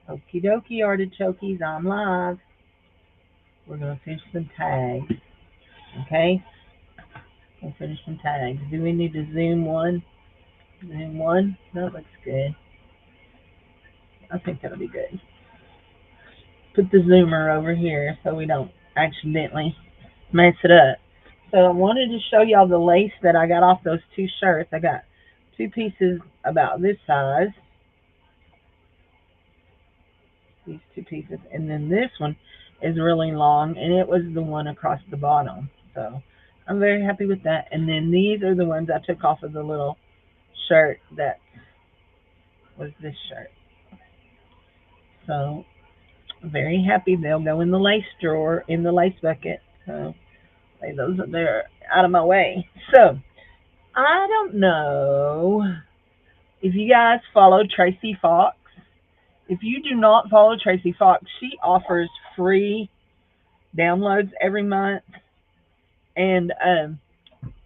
Okie dokie, artichokes, I'm live. We're going to finish some tags. Okay? We'll finish some tags. Do we need to zoom one? Zoom one? That looks good. I think that'll be good. Put the zoomer over here so we don't accidentally mess it up. So I wanted to show y'all the lace that I got off those two shirts. I got two pieces about this size. These two pieces. And then this one is really long, and it was the one across the bottom. So I'm very happy with that. And then these are the ones I took off of the little shirt that was this shirt. So I'm very happy. They'll go in the lace drawer, in the lace bucket. So lay those up there out of my way. So I don't know if you guys follow Tracy Fox. If you do not follow Tracy Fox, she offers free downloads every month. And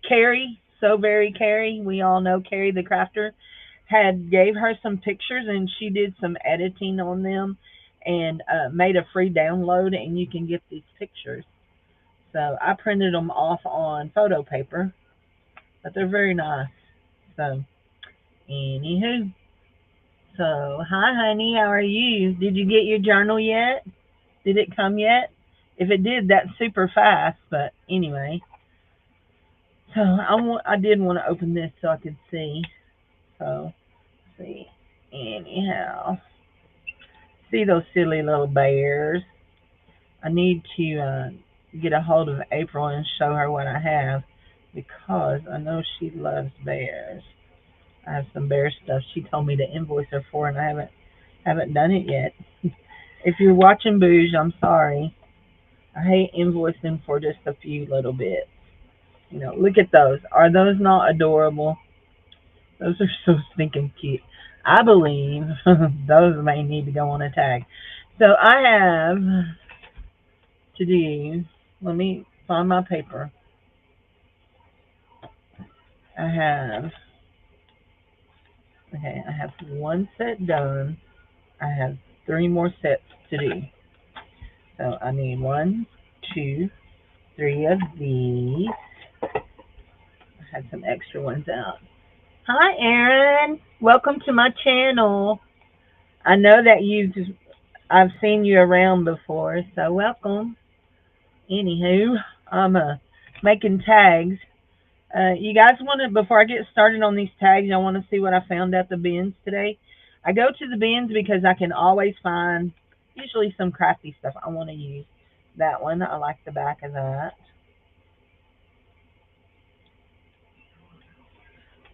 Carrie, so very Carrie, we all know Carrie the crafter, had gave her some pictures and she did some editing on them and made a free download, and you can get these pictures. So I printed them off on photo paper, but they're very nice. So anywho, so hi honey, how are you? Did you get your journal yet? Did it come yet? If it did, that's super fast. But anyway, so I did want to open this so I could see. So let's see. Anyhow, see those silly little bears. I need to get a hold of April and show her what I have because I know she loves bears. I have some bear stuff she told me to invoice her for, and I haven't done it yet. If you're watching Booge, I'm sorry. I hate invoicing for just a few little bits. You know, look at those. Are those not adorable? Those are so stinking cute. I believe those may need to go on a tag. So I have to do, let me find my paper. I have, okay, I have one set done. I have three more sets to do. So I need one, two, three of these. I had some extra ones out. Hi, Aaron. Welcome to my channel. I know that I've seen you around before, so welcome. Anywho, I'm making tags. You guys want to, before I get started on these tags, I want to see what I found at the bins today. I go to the bins because I can always find usually some crafty stuff I want to use. That one, I like the back of that.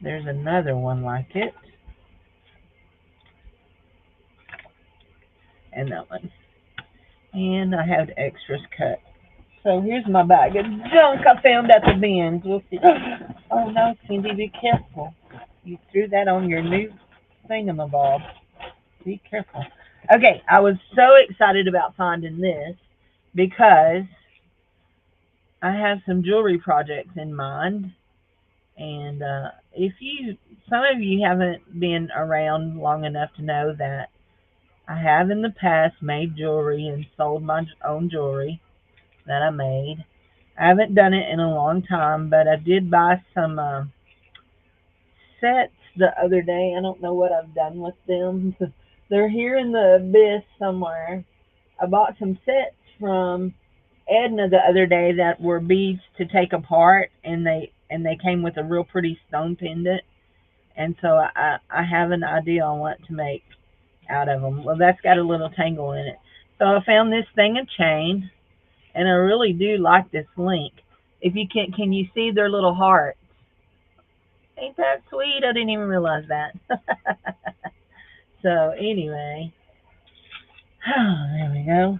There's another one like it. And that one. And I have extras cut. So here's my bag of junk I found at the bins. We'll see. Oh no, Cindy, be careful. You threw that on your new thingamabob. Be careful. Okay, I was so excited about finding this because I have some jewelry projects in mind. And some of you haven't been around long enough to know that I have in the past made jewelry and sold my own jewelry that I made. I haven't done it in a long time, but I did buy some sets the other day. I don't know what I've done with them. They're here in the abyss somewhere. I bought some sets from Edna the other day that were beads to take apart, and they came with a real pretty stone pendant. And so I have an idea on what to make out of them. Well, that's got a little tangle in it. So I found this thing of chain, and I really do like this link. If you can you see their little hearts? Ain't that sweet? I didn't even realize that. So anyway, there we go.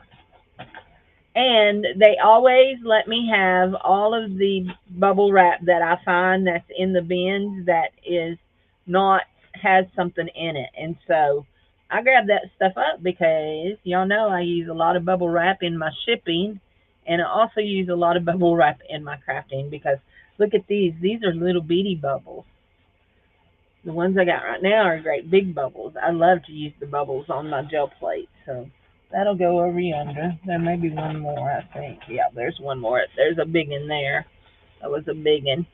And they always let me have all of the bubble wrap that I find that's in the bins that is not has something in it. And so I grab that stuff up because y'all know I use a lot of bubble wrap in my shipping, and I also use a lot of bubble wrap in my crafting because look at these. These are little beady bubbles. The ones I got right now are great big bubbles. I love to use the bubbles on my gel plates. So that'll go over yonder. There may be one more, I think. Yeah, there's one more. There's a big one there. That was a big one.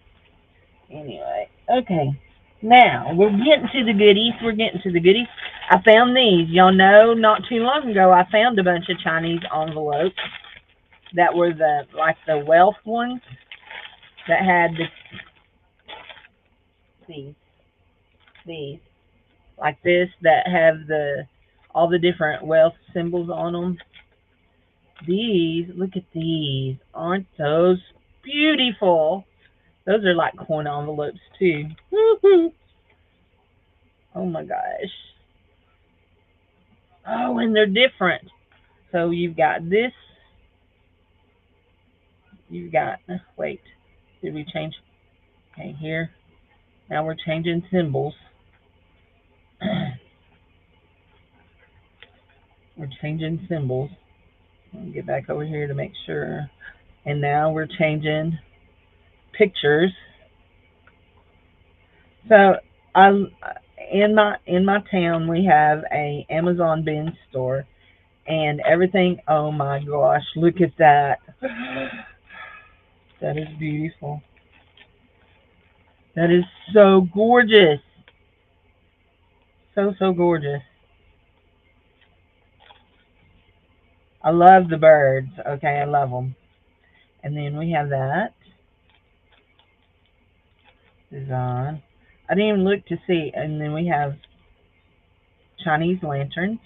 Anyway, okay. Now we're getting to the goodies. We're getting to the goodies. I found these. Y'all know, not too long ago, I found a bunch of Chinese envelopes that were the wealth ones that had these these like this that have all the different wealth symbols on them. These, look at these. Aren't those beautiful? Those are like coin envelopes too. Woo-hoo. Oh my gosh. Oh, and they're different. So you've got this. You've got, wait, did we change? Okay, here. Now we're changing symbols. We're changing symbols. Let me get back over here to make sure. And now we're changing pictures. So I in my town we have a Amazon bin store and everything. Oh my gosh, look at that. That is beautiful. That is so gorgeous. So so gorgeous. I love the birds. Okay, I love them. And then we have that design. I didn't even look to see. And then we have Chinese lanterns.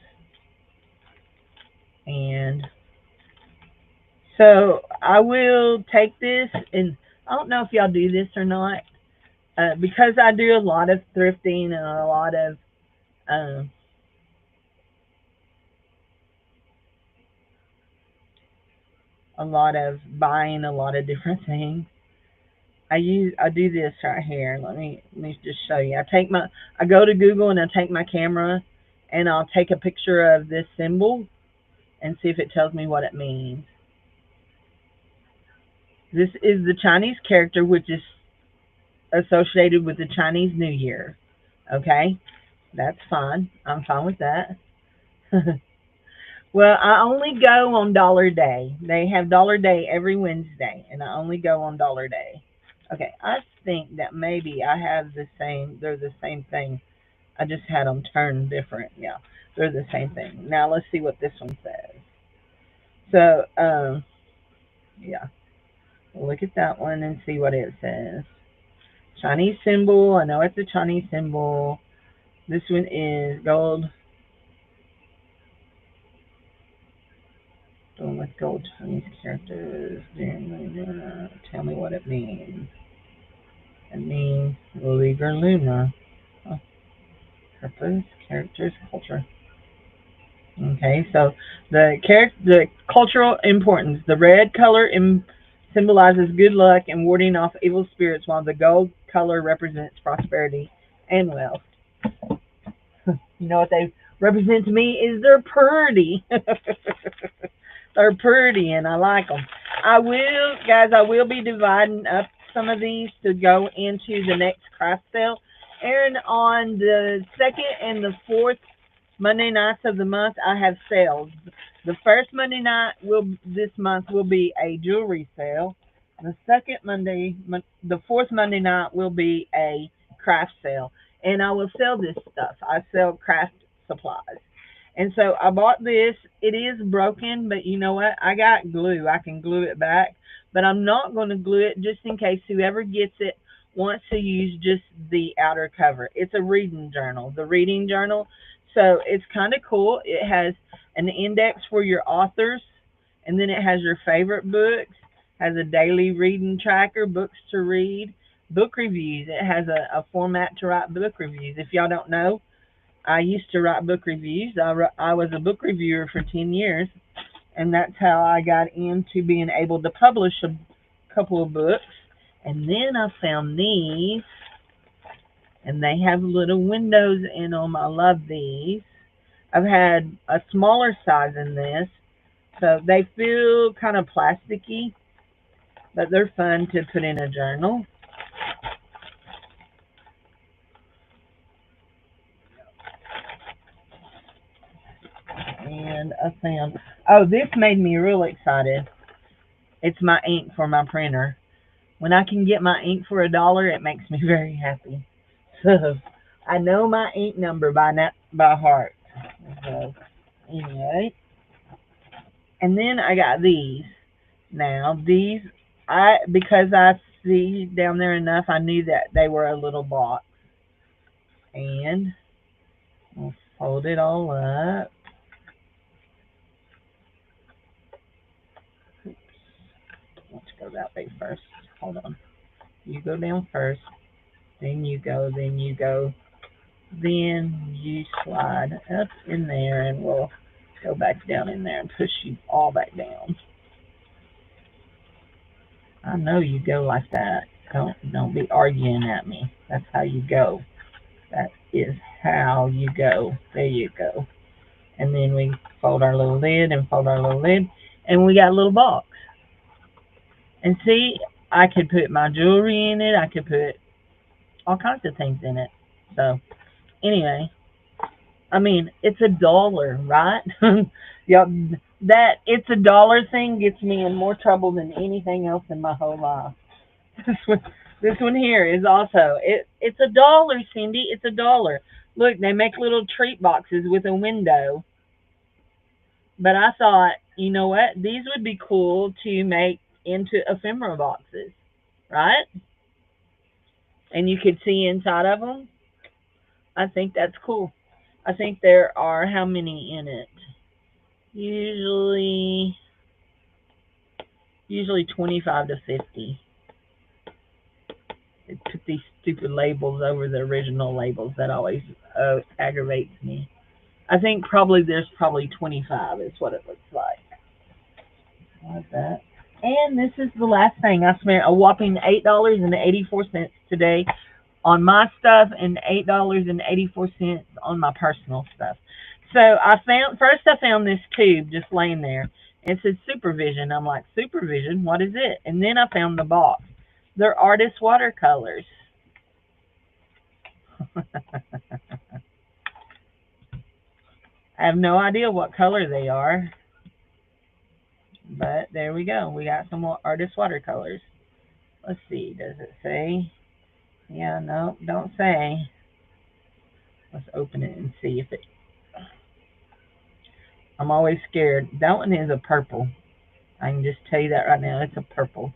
And so I will take this, and I don't know if y'all do this or not, because I do a lot of thrifting and um, a lot of buying a lot of different things. I do this right here. Let me just show you. I go to Google and I take my camera and I'll take a picture of this symbol and see if it tells me what it means. This is the Chinese character, which is associated with the Chinese New Year. Okay, that's fine. I'm fine with that. Well, I only go on Dollar Day. They have Dollar Day every Wednesday, and I only go on Dollar Day. Okay, I think that maybe I have the same. They're the same thing. I just had them turned different. Yeah, they're the same thing. Now let's see what this one says. So, yeah, we'll look at that one and see what it says. Chinese symbol. I know it's a Chinese symbol. This one is gold. Going with gold Chinese characters. Tell me what it means. It means Liger Luna. Oh, purpose, characters, culture. Okay, so the cultural importance. The red color symbolizes good luck and warding off evil spirits, while the gold color represents prosperity and wealth. You know what they represent to me is they're pretty. They're pretty, and I like them. I will be dividing up some of these to go into the next craft sale. And on the second and the fourth Monday nights of the month, I have sales. The first Monday night this month will be a jewelry sale. The fourth Monday night will be a craft sale, and I will sell this stuff. I sell craft supplies. And so I bought this. It is broken, but you know what? I got glue. I can glue it back, but I'm not going to glue it just in case whoever gets it wants to use just the outer cover. It's a reading journal, the reading journal. So it's kind of cool. It has an index for your authors, and then it has your favorite books, has a daily reading tracker, books to read, book reviews. It has a format to write book reviews. If y'all don't know, I used to write book reviews. I was a book reviewer for 10 years, and that's how I got into being able to publish a couple of books. And then I found these, and they have little windows in them. I love these. I've had a smaller size in this, so they feel kind of plasticky, but they're fun to put in a journal. And I found, oh, this made me real excited. It's my ink for my printer. When I can get my ink for $1, it makes me very happy. So I know my ink number by heart. So anyway, and then I got these. Now these, I because I see down there enough, I knew that they were a little box, and I'll fold it all up. Oops. Let's go that way first. Hold on. You go down first, then you go, then you go, then you slide up in there, and we'll go back down in there and push you all back down. I know you go like that. Don't be arguing at me. That's how you go. That is how you go. There you go. And then we fold our little lid and fold our little lid, and we got a little box. And see, I could put my jewelry in it. I could put all kinds of things in it. So anyway, I mean, it's $1, right? Yep, that it's $1 thing gets me in more trouble than anything else in my whole life. This one, this one here is also it's $1, Cindy. It's $1. Look, they make little treat boxes with a window. But I thought, you know what? These would be cool to make into ephemera boxes, right? And you could see inside of them. I think that's cool. I think there are how many in it? Usually 25 to 50. They put these stupid labels over the original labels. That always aggravates me. I think there's probably 25 is what it looks like. Like that. And this is the last thing. I spent a whopping $8.84 today on my stuff and $8.84 on my personal stuff. So I found this tube just laying there. It says Supervision. I'm like, Supervision? What is it? And then I found the box. They're artist watercolors. I have no idea what color they are. But there we go. We got some more artist watercolors. Let's see. Does it say? Yeah, no, don't say. Let's open it and see if it... I'm always scared. That one is a purple. I can just tell you that right now. It's a purple.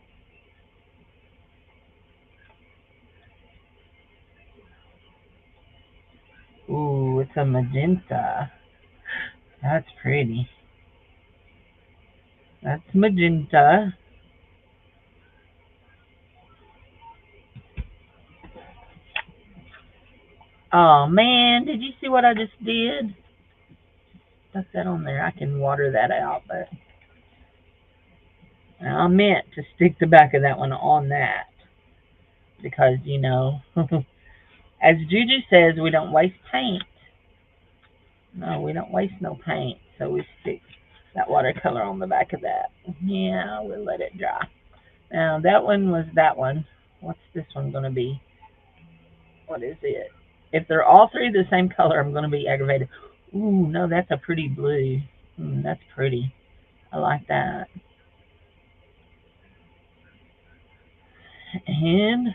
Ooh, it's a magenta. That's pretty. That's magenta. Oh man, did you see what I just did? Stuck that on there. I can water that out, but I meant to stick the back of that one on that because, you know, as Juju says, we don't waste paint. No, we don't waste no paint, so we stick that watercolor on the back of that. Yeah, we'll let it dry. Now, that one was that one. What's this one going to be? What is it? If they're all three the same color, I'm going to be aggravated. Ooh, no, that's a pretty blue. That's pretty. I like that. And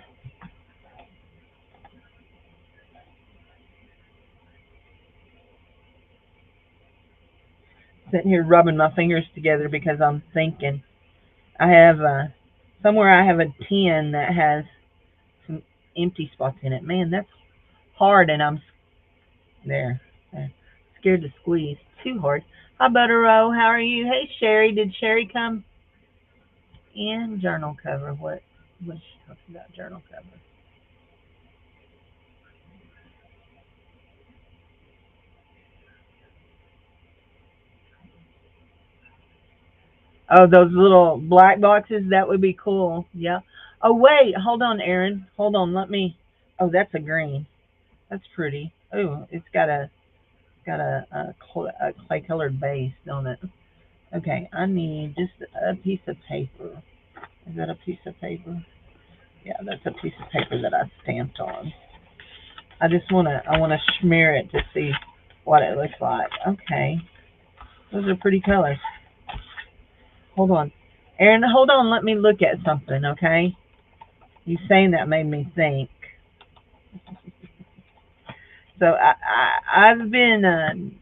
sitting here rubbing my fingers together because I'm thinking. I have somewhere I have a tin that has some empty spots in it. Man, that's hard, and I'm there. Scared to squeeze too hard. Hi, Buttero. How are you? Hey, Sherry. Did Sherry come in? Journal cover. What was she talking about? Journal cover. Oh, those little black boxes. That would be cool. Yeah. Oh, wait. Hold on, Aaron. Hold on. Let me. Oh, that's a green. That's pretty. Oh, it's got a clay colored base on it. Okay, I need just a piece of paper. Is that a piece of paper? Yeah, that's a piece of paper that I stamped on. I wanna smear it to see what it looks like. Okay. Those are pretty colors. Hold on. Aaron, hold on. Let me look at something, okay? You saying that made me think. So I've been,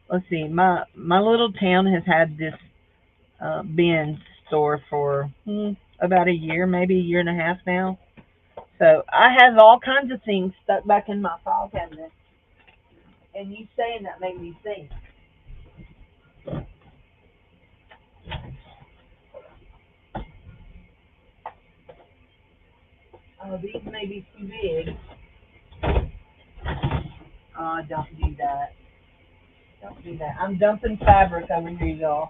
let's see, my little town has had this bin store for about a year, maybe a year and a half now. So I have all kinds of things stuck back in my file cabinet. And you saying that made me think. Oh, these may be too big. Don't do that. Don't do that. I'm dumping fabric over here, y'all.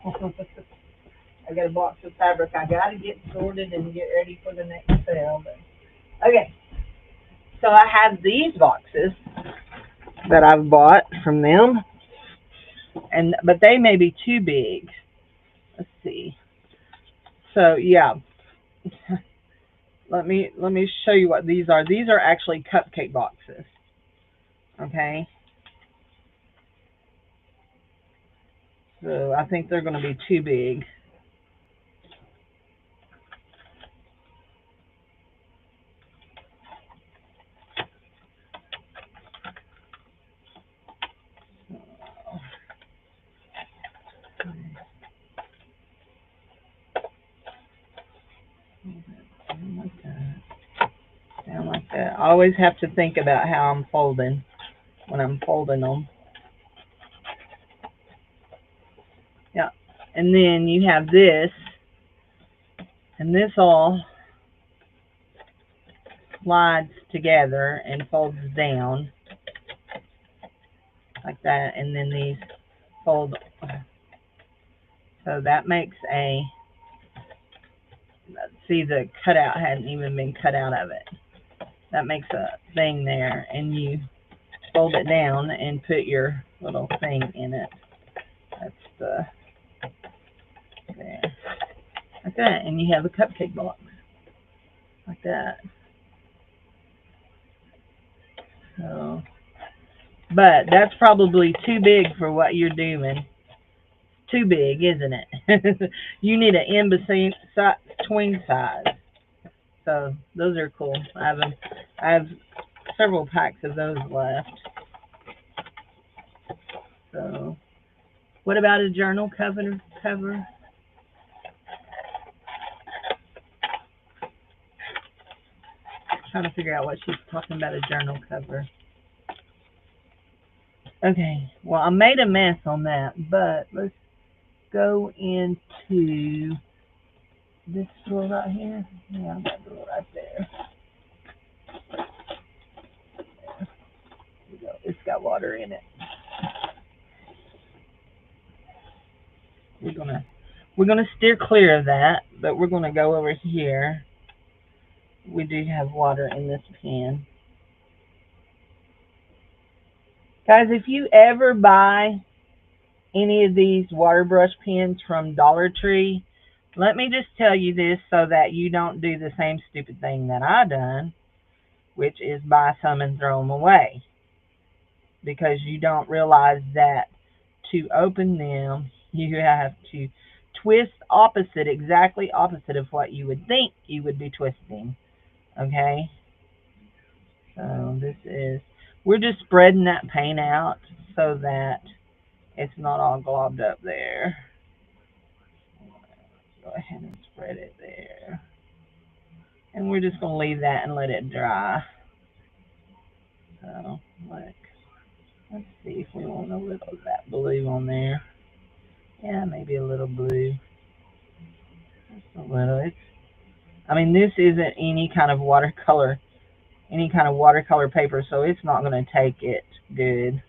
I got a box of fabric. I got to get sorted and get ready for the next sale. But, okay, so I have these boxes that I've bought from them, but they may be too big. Let's see. So yeah, let me show you what these are. These are actually cupcake boxes. Okay. So I think they're going to be too big. Down like that. I always have to think about how I'm folding when I'm folding them. Yeah. And then you have this, and this all slides together and folds down like that, and then these fold. So that makes a, see, the cutout hadn't even been cut out of it. That makes a thing there, and you fold it down and put your little thing in it. That's the, there, like that, and you have a cupcake box like that. So, but that's probably too big for what you're doing. Too big, isn't it? You need an in-between tween size. So those are cool. I have several packs of those left. So, what about a journal cover? Trying to figure out what she's talking about, a journal cover. Okay, well, I made a mess on that, but let's go into this drawer right here. Yeah, that drawer right there. There we go. It's got water in it. We're gonna steer clear of that, but we're gonna go over here. We do have water in this pan. Guys, if you ever buy any of these water brush pens from Dollar Tree, let me just tell you this so that you don't do the same stupid thing that I done, which is buy some and throw them away. Because you don't realize that to open them, you have to twist exactly opposite of what you would think you would be twisting. Okay? So we're just spreading that paint out so that it's not all globbed up there. Go ahead and spread it there. And we're just going to leave that and let it dry. So, let's see if we want a little of that blue on there. Yeah, maybe a little blue. Just a little. This isn't any kind of watercolor paper, so it's not going to take it good.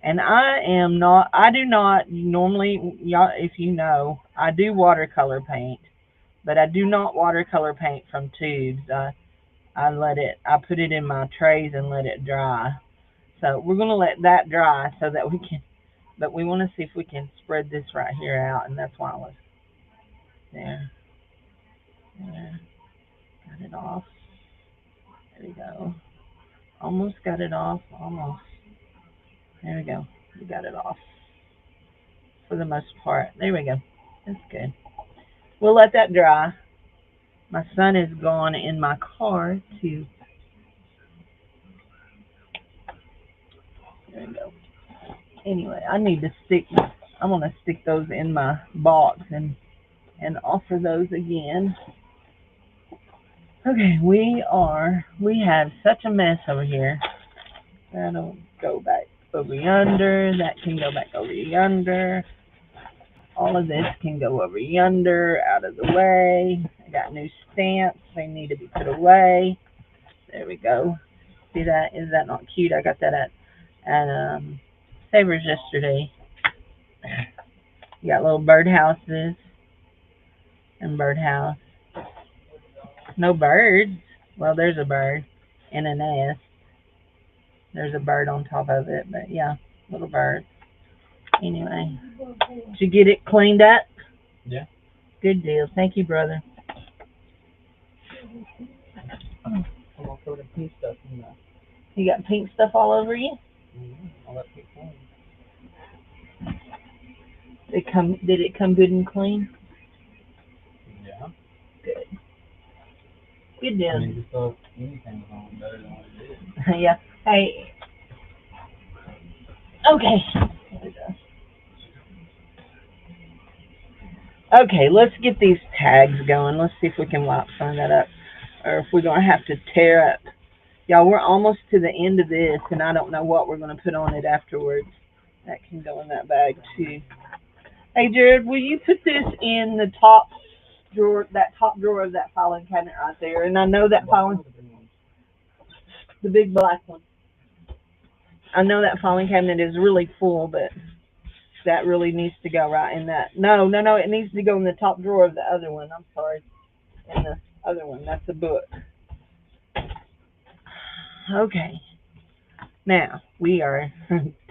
And I do not normally, y'all, if you know, I do watercolor paint, but I do not watercolor paint from tubes. I put it in my trays and let it dry. So we're going to let that dry so that but we want to see if we can spread this right here out, and that's why I was there. Got it off. There we go. Almost got it off. Almost. There we go. We got it off. for the most part. There we go. That's good. We'll let that dry. My son is gone in my car to. There we go. Anyway, I need to stick. I'm gonna stick those in my box and offer those again. Okay, we have such a mess over here. That'll go back over yonder. That can go back over yonder. All of this can go over yonder, out of the way. I got new stamps. They need to be put away. There we go. See that? Is that not cute? I got that at Savers yesterday. You got little birdhouses and birdhouse. No birds. Well, there's a bird in a nest. There's a bird on top of it, but yeah, little bird. Anyway, did you get it cleaned up? Yeah. Good deal. Thank you, brother. I'm gonna throw the pink stuff in there. You got pink stuff all over you? All that pink foam. Did it come good and clean? Yeah. Good. Good deal. I mean, just thought anything was on better than what it did. Yeah. Hey. Okay. Okay, let's get these tags going. Let's see if we can wipe some of that up, or if we're gonna have to tear up. Y'all, we're almost to the end of this, and I don't know what we're gonna put on it afterwards. That can go in that bag too. Hey, Jared, will you put this in the top drawer, that top drawer of that filing cabinet right there? And I know that filing, the big black one. I know that filing cabinet is really full, but that really needs to go right in that. No, it needs to go in the top drawer of the other one. I'm sorry. In the other one. That's the book. Okay. Now, we are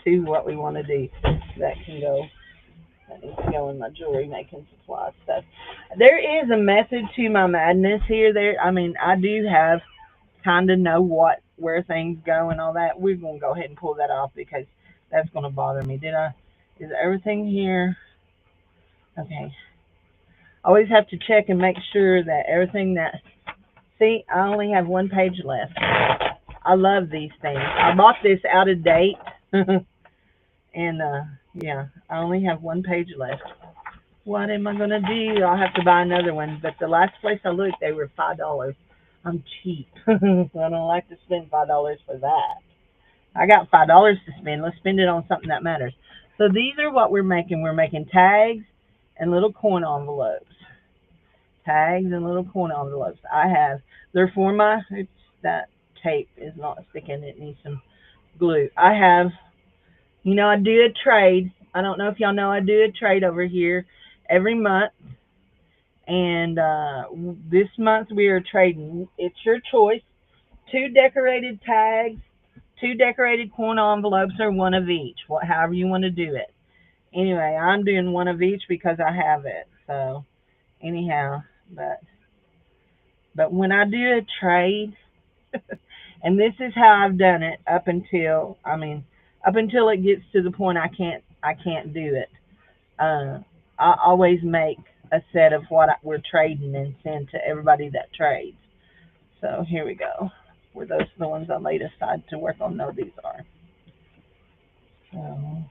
to what we want to do. That can go. That needs to go in my jewelry making supply stuff. There is a method to my madness here. I mean, I do have kind of know where things go and all that. We're going to go ahead and pull that off because that's going to bother me. Is everything here? Okay. Always have to check and make sure that everything see, I only have one page left. I love these things. I bought this out of date. And, yeah, I only have one page left. What am I going to do? I'll have to buy another one. But the last place I looked, they were $5. I'm cheap. I don't like to spend $5 for that. I got $5 to spend. Let's spend it on something that matters. So these are what we're making. We're making tags and little coin envelopes. Tags and little coin envelopes. They're for that tape is not sticking. It needs some glue. I do a trade. I don't know if y'all know I do a trade over here every month. And this month we are trading. It's your choice. 2 decorated tags, 2 decorated coin envelopes, or one of each. However you want to do it. Anyway, I'm doing one of each because I have it. So anyhow, but when I do a trade, and this is how I've done it up until it gets to the point I can't do it. I always make a set of what we're trading and send to everybody that trades. So here we go. Were those the ones I laid aside to work on? No, these are. So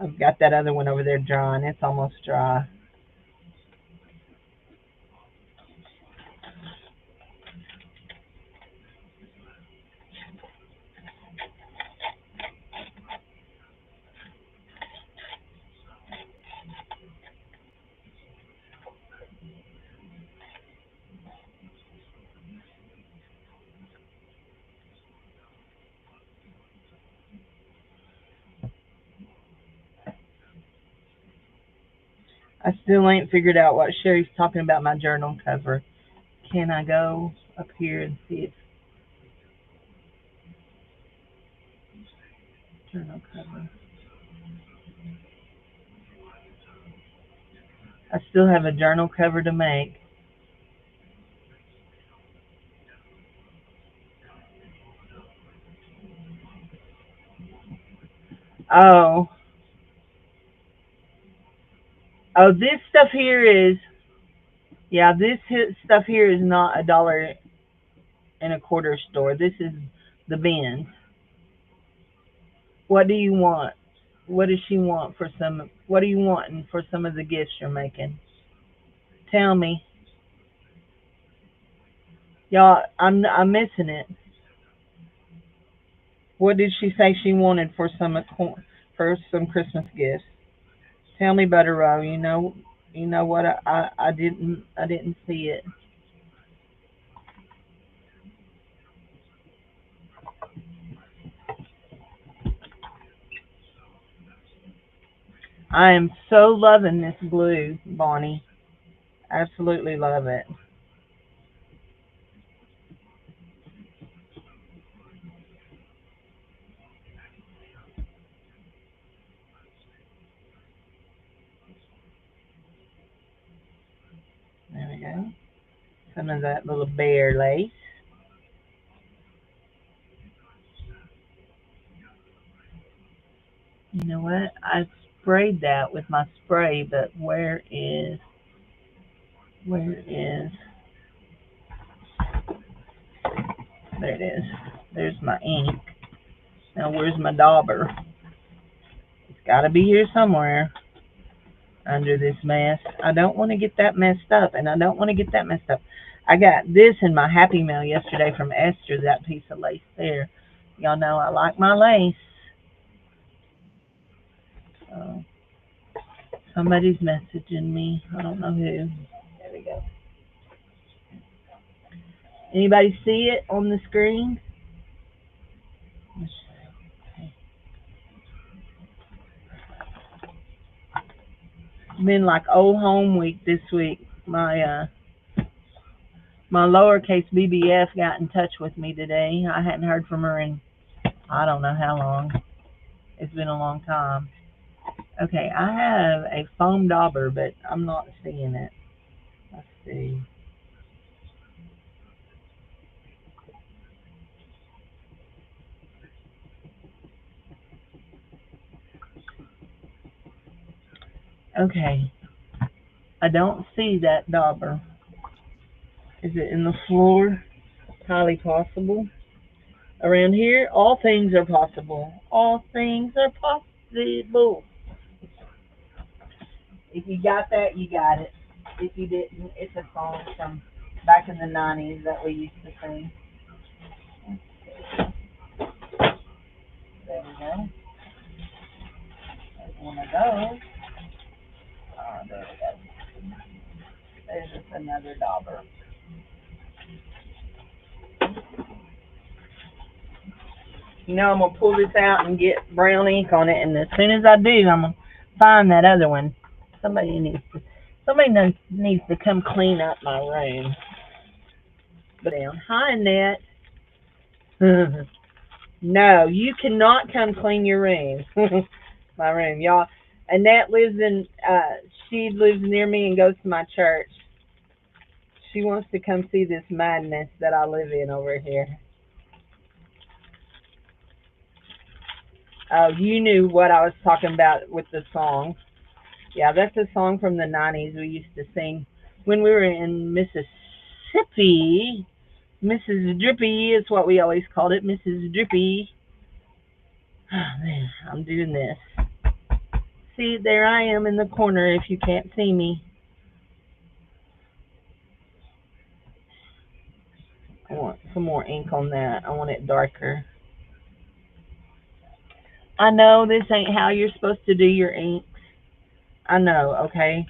I've got that other one over there drying. It's almost dry. I still ain't figured out what Sherry's talking about my journal cover. Can I go up here and see if journal cover? I still have a journal cover to make. Oh, Oh, this stuff here is, yeah, stuff here is not $1.25 store. This is the bins. What do you want? What does she want for some? What are you wanting for some of the gifts you're making? Tell me, y'all. I'm missing it. What did she say she wanted for some Christmas gifts? Tell me, Butter Row. You know what? I didn't see it. I am so loving this blue, Bonnie. Absolutely love it. There we go. Some of that little bear lace. You know what? I sprayed that with my spray, but where is there it is. There's my ink. Now where's my dauber? It's gotta be here somewhere under this mess. I don't want to get that messed up, and I don't want to get that messed up. I got this in my Happy Mail yesterday from Esther, that piece of lace there. Y'all know I like my lace. So somebody's messaging me. I don't know who. There we go. Anybody see it on the screen? It's been like old home week this week. My lowercase BBF got in touch with me today. I hadn't heard from her in I don't know how long. It's been a long time. Okay, I have a foam dauber, but I'm not seeing it. Let's see. Okay, I don't see that dauber. Is it in the floor? Highly possible. Around here, all things are possible. All things are possible. If you got that, you got it. If you didn't, it's a song from back in the 90s that we used to sing. There we go. There's one of those. Oh, there we go. There's just another dauber. You know, I'm going to pull this out and get brown ink on it, and as soon as I do, I'm going to find that other one. Somebody needs to come clean up my room. But down. Hi, Annette. No, you cannot come clean your room. My room, y'all. Annette she lives near me and goes to my church. She wants to come see this madness that I live in over here. Oh, you knew what I was talking about with the song. Yeah, that's a song from the 90s we used to sing when we were in Mississippi. Mrs. Drippy is what we always called it, Mrs. Drippy. Oh, man, I'm doing this. See, there I am in the corner if you can't see me. I want some more ink on that. I want it darker. I know this ain't how you're supposed to do your inks. I know, okay?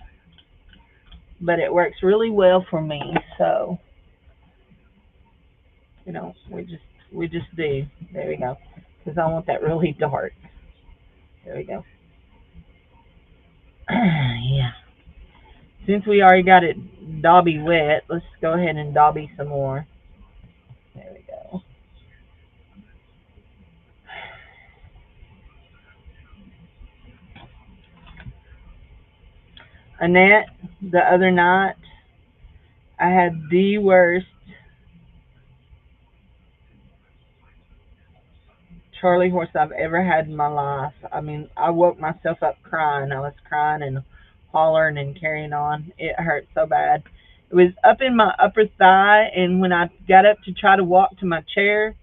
But it works really well for me, so we just do. There we go. Because I want that really dark. There we go. Yeah. Since we already got it Dobby wet, let's go ahead and Dobby some more. There we go. Annette, the other night, I had the worst Charlie horse I've ever had in my life. I mean, I woke myself up crying. I was crying and hollering and carrying on. It hurt so bad. It was up in my upper thigh, and when I got up to try to walk to my chair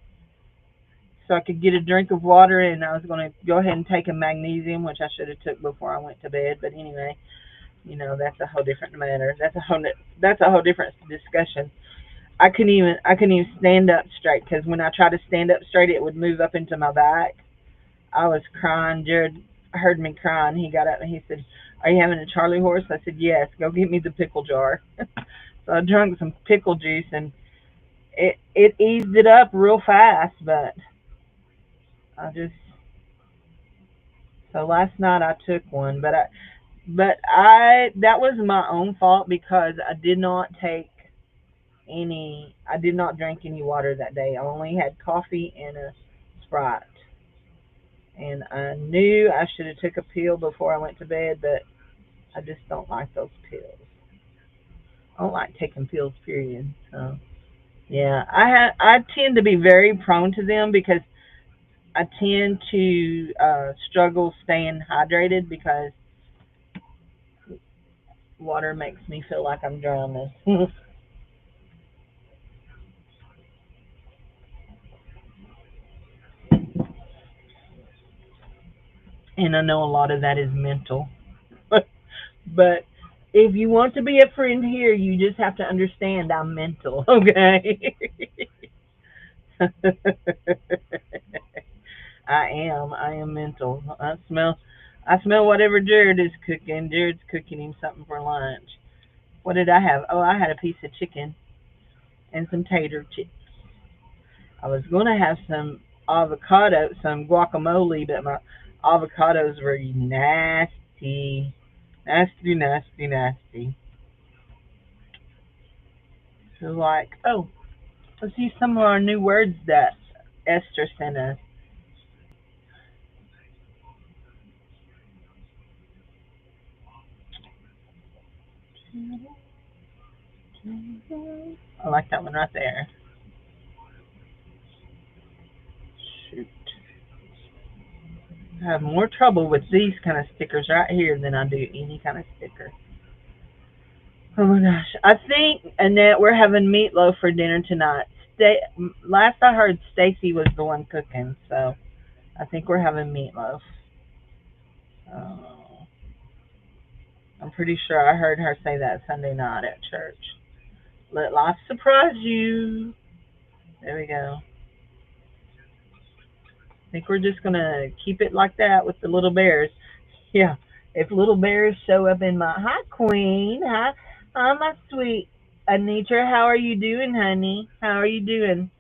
so I could get a drink of water, and I was going to go ahead and take a magnesium, which I should have took before I went to bed. But anyway, that's a whole different matter. That's a whole different discussion. I couldn't even stand up straight because when I tried to stand up straight, it would move up into my back. I was crying. Jared heard me crying. He got up and he said, "Are you having a Charlie horse?" I said, "Yes. Go get me the pickle jar." So I drank some pickle juice and it eased it up real fast. But I just so last night I took one, but I that was my own fault because I did not drink any water that day. I only had coffee and a Sprite. And I knew I should have took a pill before I went to bed, but I just don't like those pills. I don't like taking pills, period. So yeah, I tend to be very prone to them because I tend to struggle staying hydrated because water makes me feel like I'm drowning. And I know a lot of that is mental. But if you want to be a friend here, you just have to understand I'm mental, okay? I am mental. I smell whatever Jared is cooking. Jared's cooking him something for lunch. What did I have? Oh, I had a piece of chicken and some tater chips. I was gonna have some guacamole, but my avocados were nasty, nasty, nasty, nasty. So like, oh, let's see some of our new words that Esther sent us. I like that one right there. Shoot. I have more trouble with these kind of stickers right here than I do any kind of sticker. Oh my gosh. I think, Annette, we're having meatloaf for dinner tonight. Last I heard, Stacy was the one cooking, so I think we're having meatloaf. Oh, I'm pretty sure I heard her say that Sunday night at church. Let life surprise you. There we go. I think we're just gonna keep it like that with the little bears. Yeah. If little bears show up in my hi queen, hi my sweet Anitra, how are you doing, honey? How are you doing?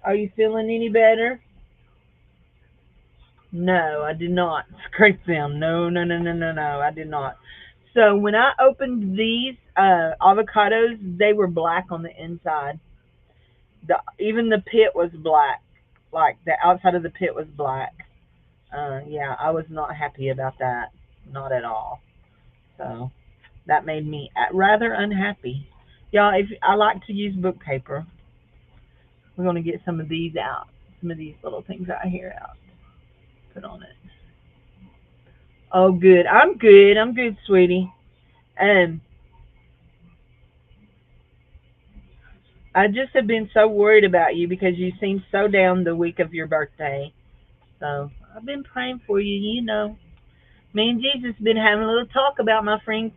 Are you feeling any better? No, I did not scrape them. No, no, no, no, no, no. I did not. So when I opened these avocados, they were black on the inside. Even the pit was black. Like the outside of the pit was black. Yeah, I was not happy about that. Not at all. So that made me rather unhappy. Y'all, if I like to use book paper, we're gonna get some of these out. Some of these little things out here out. Put on it. Oh, good. I'm good. I'm good, sweetie. Um, I just have been so worried about you because you seemed so down the week of your birthday. So I've been praying for you. Me and Jesus been having a little talk about my friend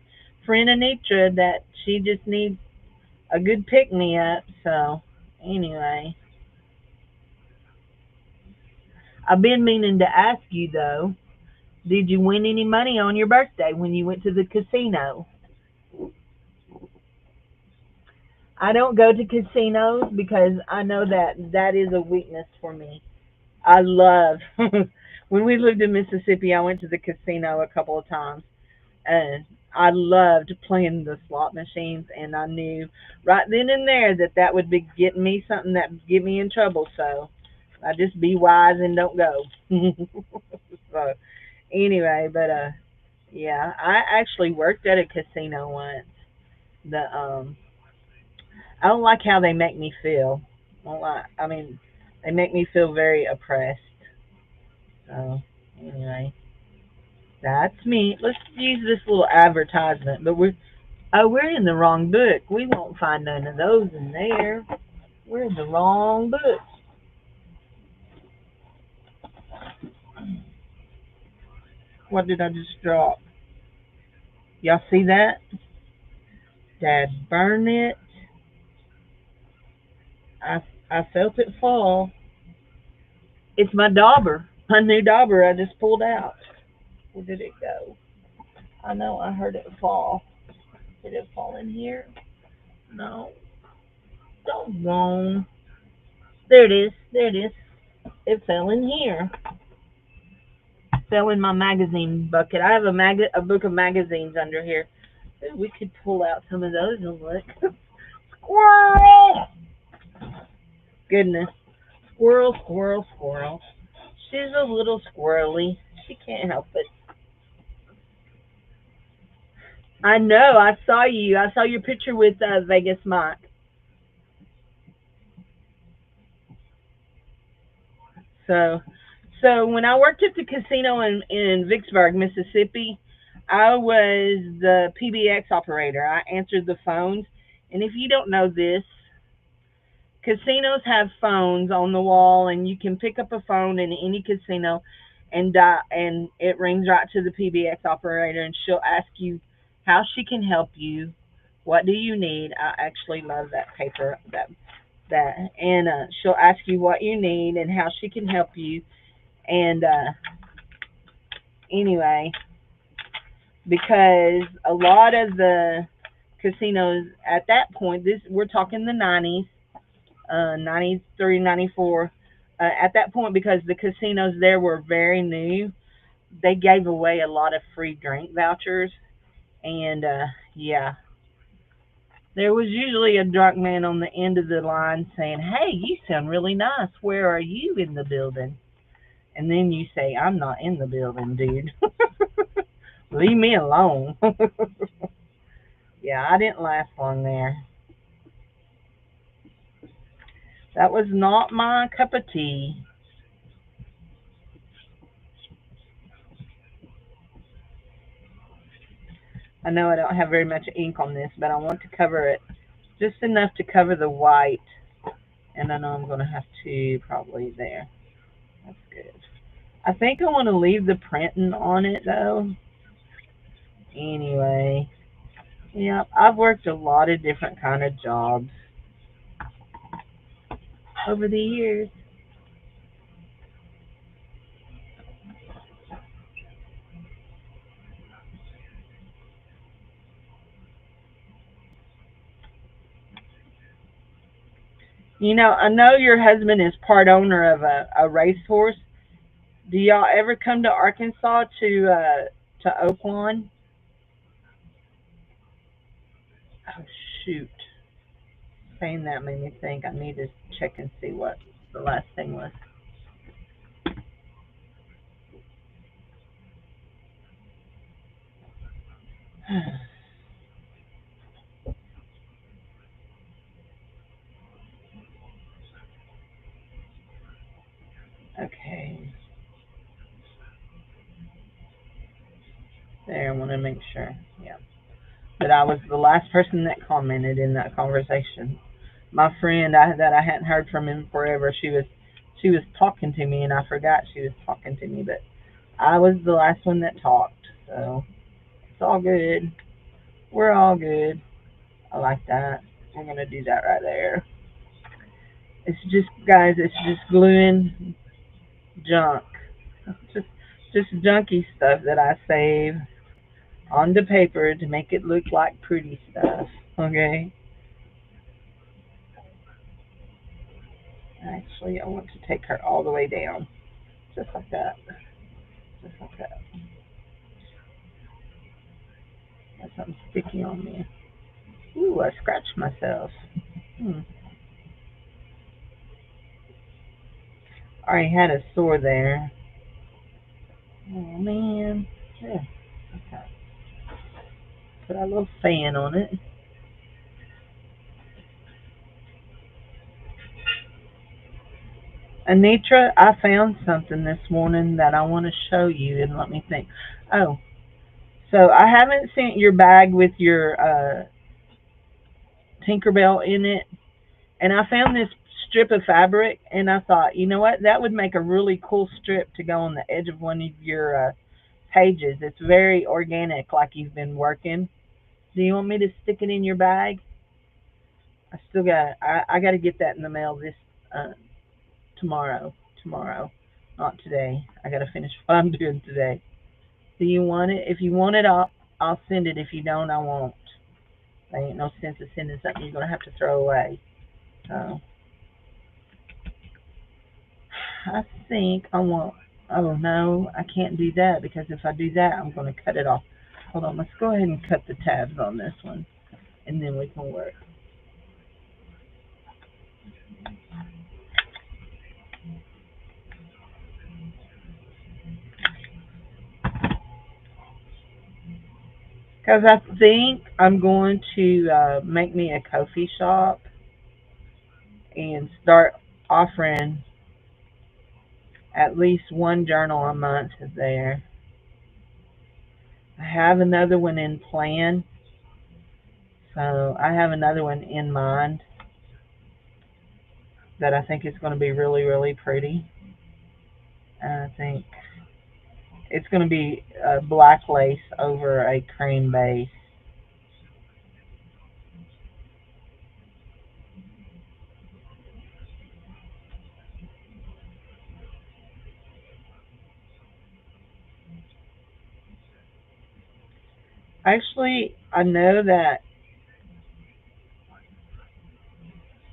Anitra that she just needs a good pick me up. So anyway, I've been meaning to ask you though. Did you win any money on your birthday when you went to the casino? I don't go to casinos because I know that that is a weakness for me. I love when we lived in Mississippi. I went to the casino a couple of times, and I loved playing the slot machines. And I knew right then and there that that would be getting me something that would get me in trouble. So I just be wise and don't go. So anyway, but yeah, I actually worked at a casino once. The I don't like how they make me feel. I don't like. I mean, they make me feel very oppressed. So anyway, That's me. Let's use this little advertisement. But we're in the wrong book. We won't find none of those in there. We're in the wrong book. What did I just drop? Y'all see that? Dad burn it. I I felt it fall. It's my dauber. My new dauber I just pulled out. Where did it go? I know I heard it fall. Did it fall in here? No. Doggone. There it is. There it is. It fell in here. Fell in my magazine bucket. I have a book of magazines under here. Ooh, we could pull out some of those and look. Squirrel! Goodness. Squirrel, squirrel, squirrel. She's a little squirrely. She can't help it. I know. I saw you. I saw your picture with Vegas Mike. So, so when I worked at the casino in Vicksburg, Mississippi, I was the PBX operator. I answered the phones, and if you don't know this, casinos have phones on the wall, and you can pick up a phone in any casino, and it rings right to the PBX operator, and she'll ask you how she can help you. What do you need? I actually love that paper that and she'll ask you what you need and how she can help you. And anyway, because a lot of the casinos at that point, this we're talking the 90s, 93, 94. At that point, because the casinos there were very new, they gave away a lot of free drink vouchers, and yeah, there was usually a drunk man on the end of the line saying, "Hey, you sound really nice. Where are you in the building?" And then you say, "I'm not in the building, dude. Leave me alone." Yeah, I didn't last long there. That was not my cup of tea. I know I don't have very much ink on this, but I want to cover it just enough to cover the white. And I know I'm going to have to probably there. That's good. I think I want to leave the printing on it though. Anyway, yeah, I've worked a lot of different kind of jobs over the years. I know your husband is part owner of a racehorse. Do y'all ever come to Arkansas to Oaklawn? Oh shoot! Saying that made me think I need to check and see what the last thing was. Okay, there. I want to make sure. Yeah, but I was the last person that commented in that conversation. My friend that I hadn't heard from in forever. She was talking to me, and I forgot she was talking to me. But I was the last one that talked, so it's all good. We're all good. I like that. We're gonna do that right there. It's just, guys, it's just gluing junk. Just just junky stuff that I save onto paper to make it look like pretty stuff. Okay. Actually, I want to take her all the way down, just like that, just like that. Got something sticky on me. Ooh, I scratched myself. Hmm. I already had a sore there. Oh man. Yeah. Okay. Put a little fan on it. Anitra, I found something this morning that I want to show you, and let me think. Oh, so I haven't sent your bag with your Tinkerbell in it, and I found this strip of fabric, and I thought, you know what, that would make a really cool strip to go on the edge of one of your pages. It's very organic, like you've been working. Do you want me to stick it in your bag? I still got. I got to get that in the mail this uh, tomorrow. Tomorrow, not today. I got to finish what I'm doing today. Do you want it? If you want it, I'll send it. If you don't, I won't. There ain't no sense of sending something you're gonna have to throw away. So I think I want. Oh no, I can't do that because if I do that, I'm gonna cut it off. Hold on. Let's go ahead and cut the tabs on this one, and then we can work. Because I think I'm going to make me a Ko-fi shop and start offering at least one journal a month there. I have another one in plan, so I have another one in mind that I think is going to be really, really pretty. I think it's going to be black lace over a cream base. Actually, I know that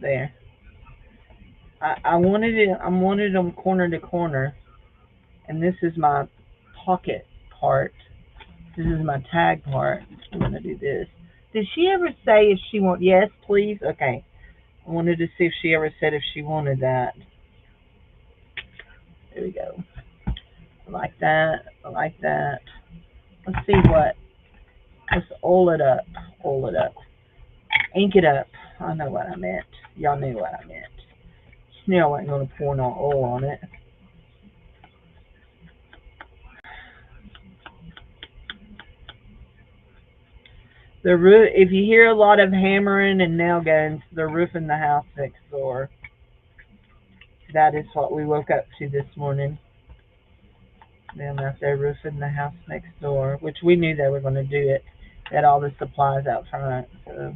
there. I wanted it. I wanted them corner to corner, and this is my pocket part. This is my tag part. I'm gonna do this. Did she ever say if she want? Yes, please. Okay. I wanted to see if she ever said if she wanted that. There we go. I like that. I like that. Let's see what. Let's oil it up. Oil it up. Ink it up. I know what I meant. Y'all knew what I meant. You know I wasn't gonna pour no oil on it. The roof. If you hear a lot of hammering and nail guns, they're roofing the house next door. That is what we woke up to this morning. Them out there roofing the house next door, which we knew they were going to do it. They had all the supplies out front. So,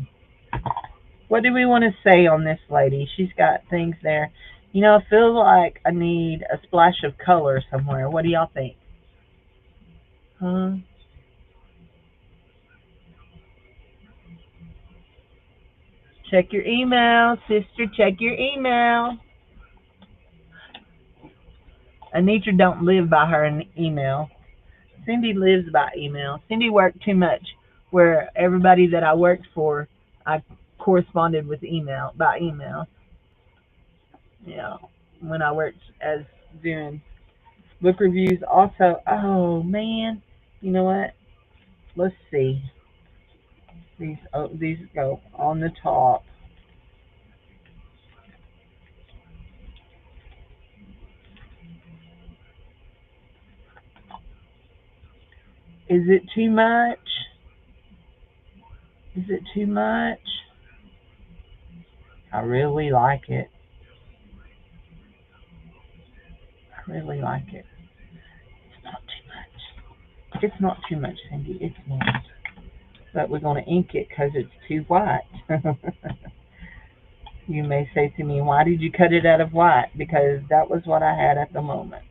what do we want to say on this lady? She's got things there. You know, I feel like I need a splash of color somewhere. What do y'all think? Huh? Check your email, sister. Check your email. Anitra don't live by her email. Cindy lives by email. Cindy worked too much, where everybody that I worked for, I corresponded with email by email. Yeah, when I worked as doing book reviews. Also, oh man, you know what? Let's see. These go on the top. Is it too much? Is it too much? I really like it. I really like it. It's not too much. It's not too much, Cindy. It's not. But we're going to ink it because it's too white. You may say to me, why did you cut it out of white? Because that was what I had at the moment.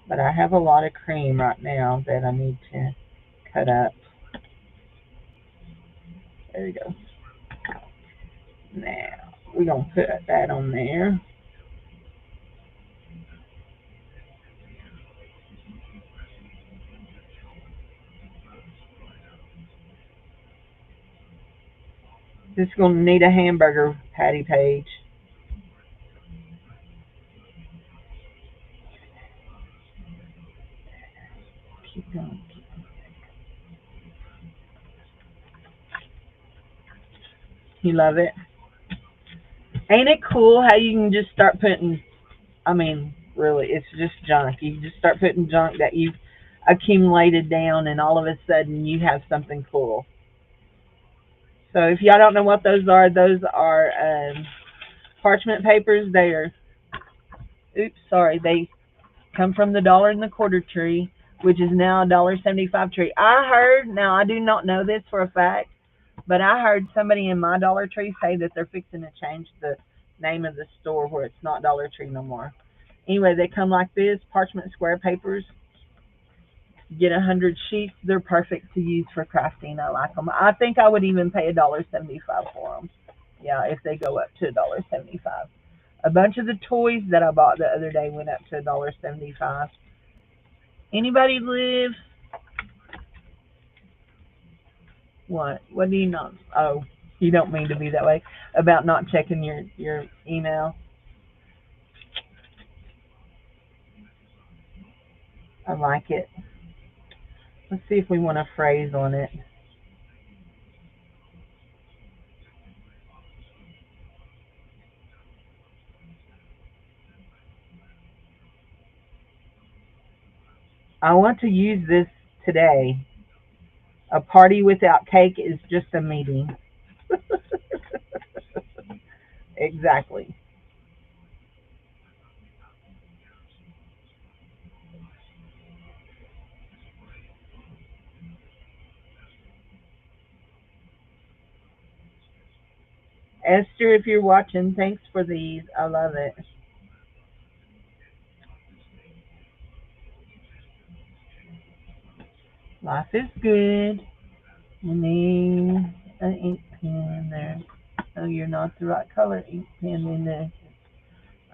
But I have a lot of cream right now that I need to cut up. There we go. Now, we're going to put that on there. This is going to need a hamburger patty page. Keep going. You love it? Ain't it cool how you can just start putting I mean, really, it's just junk. You just start putting junk that you've accumulated down, and all of a sudden you have something cool. So if y'all don't know what those are parchment papers. Oops, sorry, they come from the dollar and the quarter tree, which is now $1.75 tree. I heard, now I do not know this for a fact, but I heard somebody in my Dollar Tree say that they're fixing to change the name of the store where it's not Dollar Tree no more. Anyway, they come like this, parchment square papers. Get 100 sheets. They're perfect to use for crafting. I like them. I think I would even pay $1.75 for them. Yeah, if they go up to $1.75. A bunch of the toys that I bought the other day went up to $1.75. Anybody live? What? What do you not? Oh, you don't mean to be that way about not checking your email. I like it. Let's see if we want a phrase on it. I want to use this today. A party without cake is just a meeting. Exactly. Esther, if you're watching, thanks for these. I love it. Life is good. You need an ink pen there. Oh, you're not the right color ink pen in there.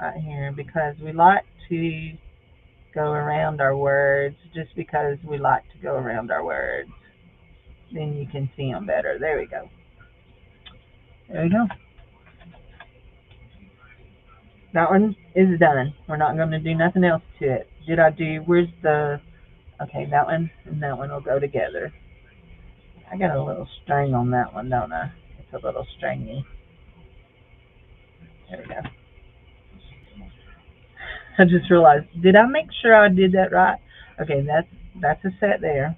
Right here, because we like to go around our words, just because we like to go around our words. Then you can see them better. There we go. There we go. That one is done. We're not going to do nothing else to it. Did I do, where's the, okay, that one and that one will go together. I got a little string on that one, don't I? It's a little stringy. There we go. I just realized, did I make sure I did that right? Okay, that's a set there.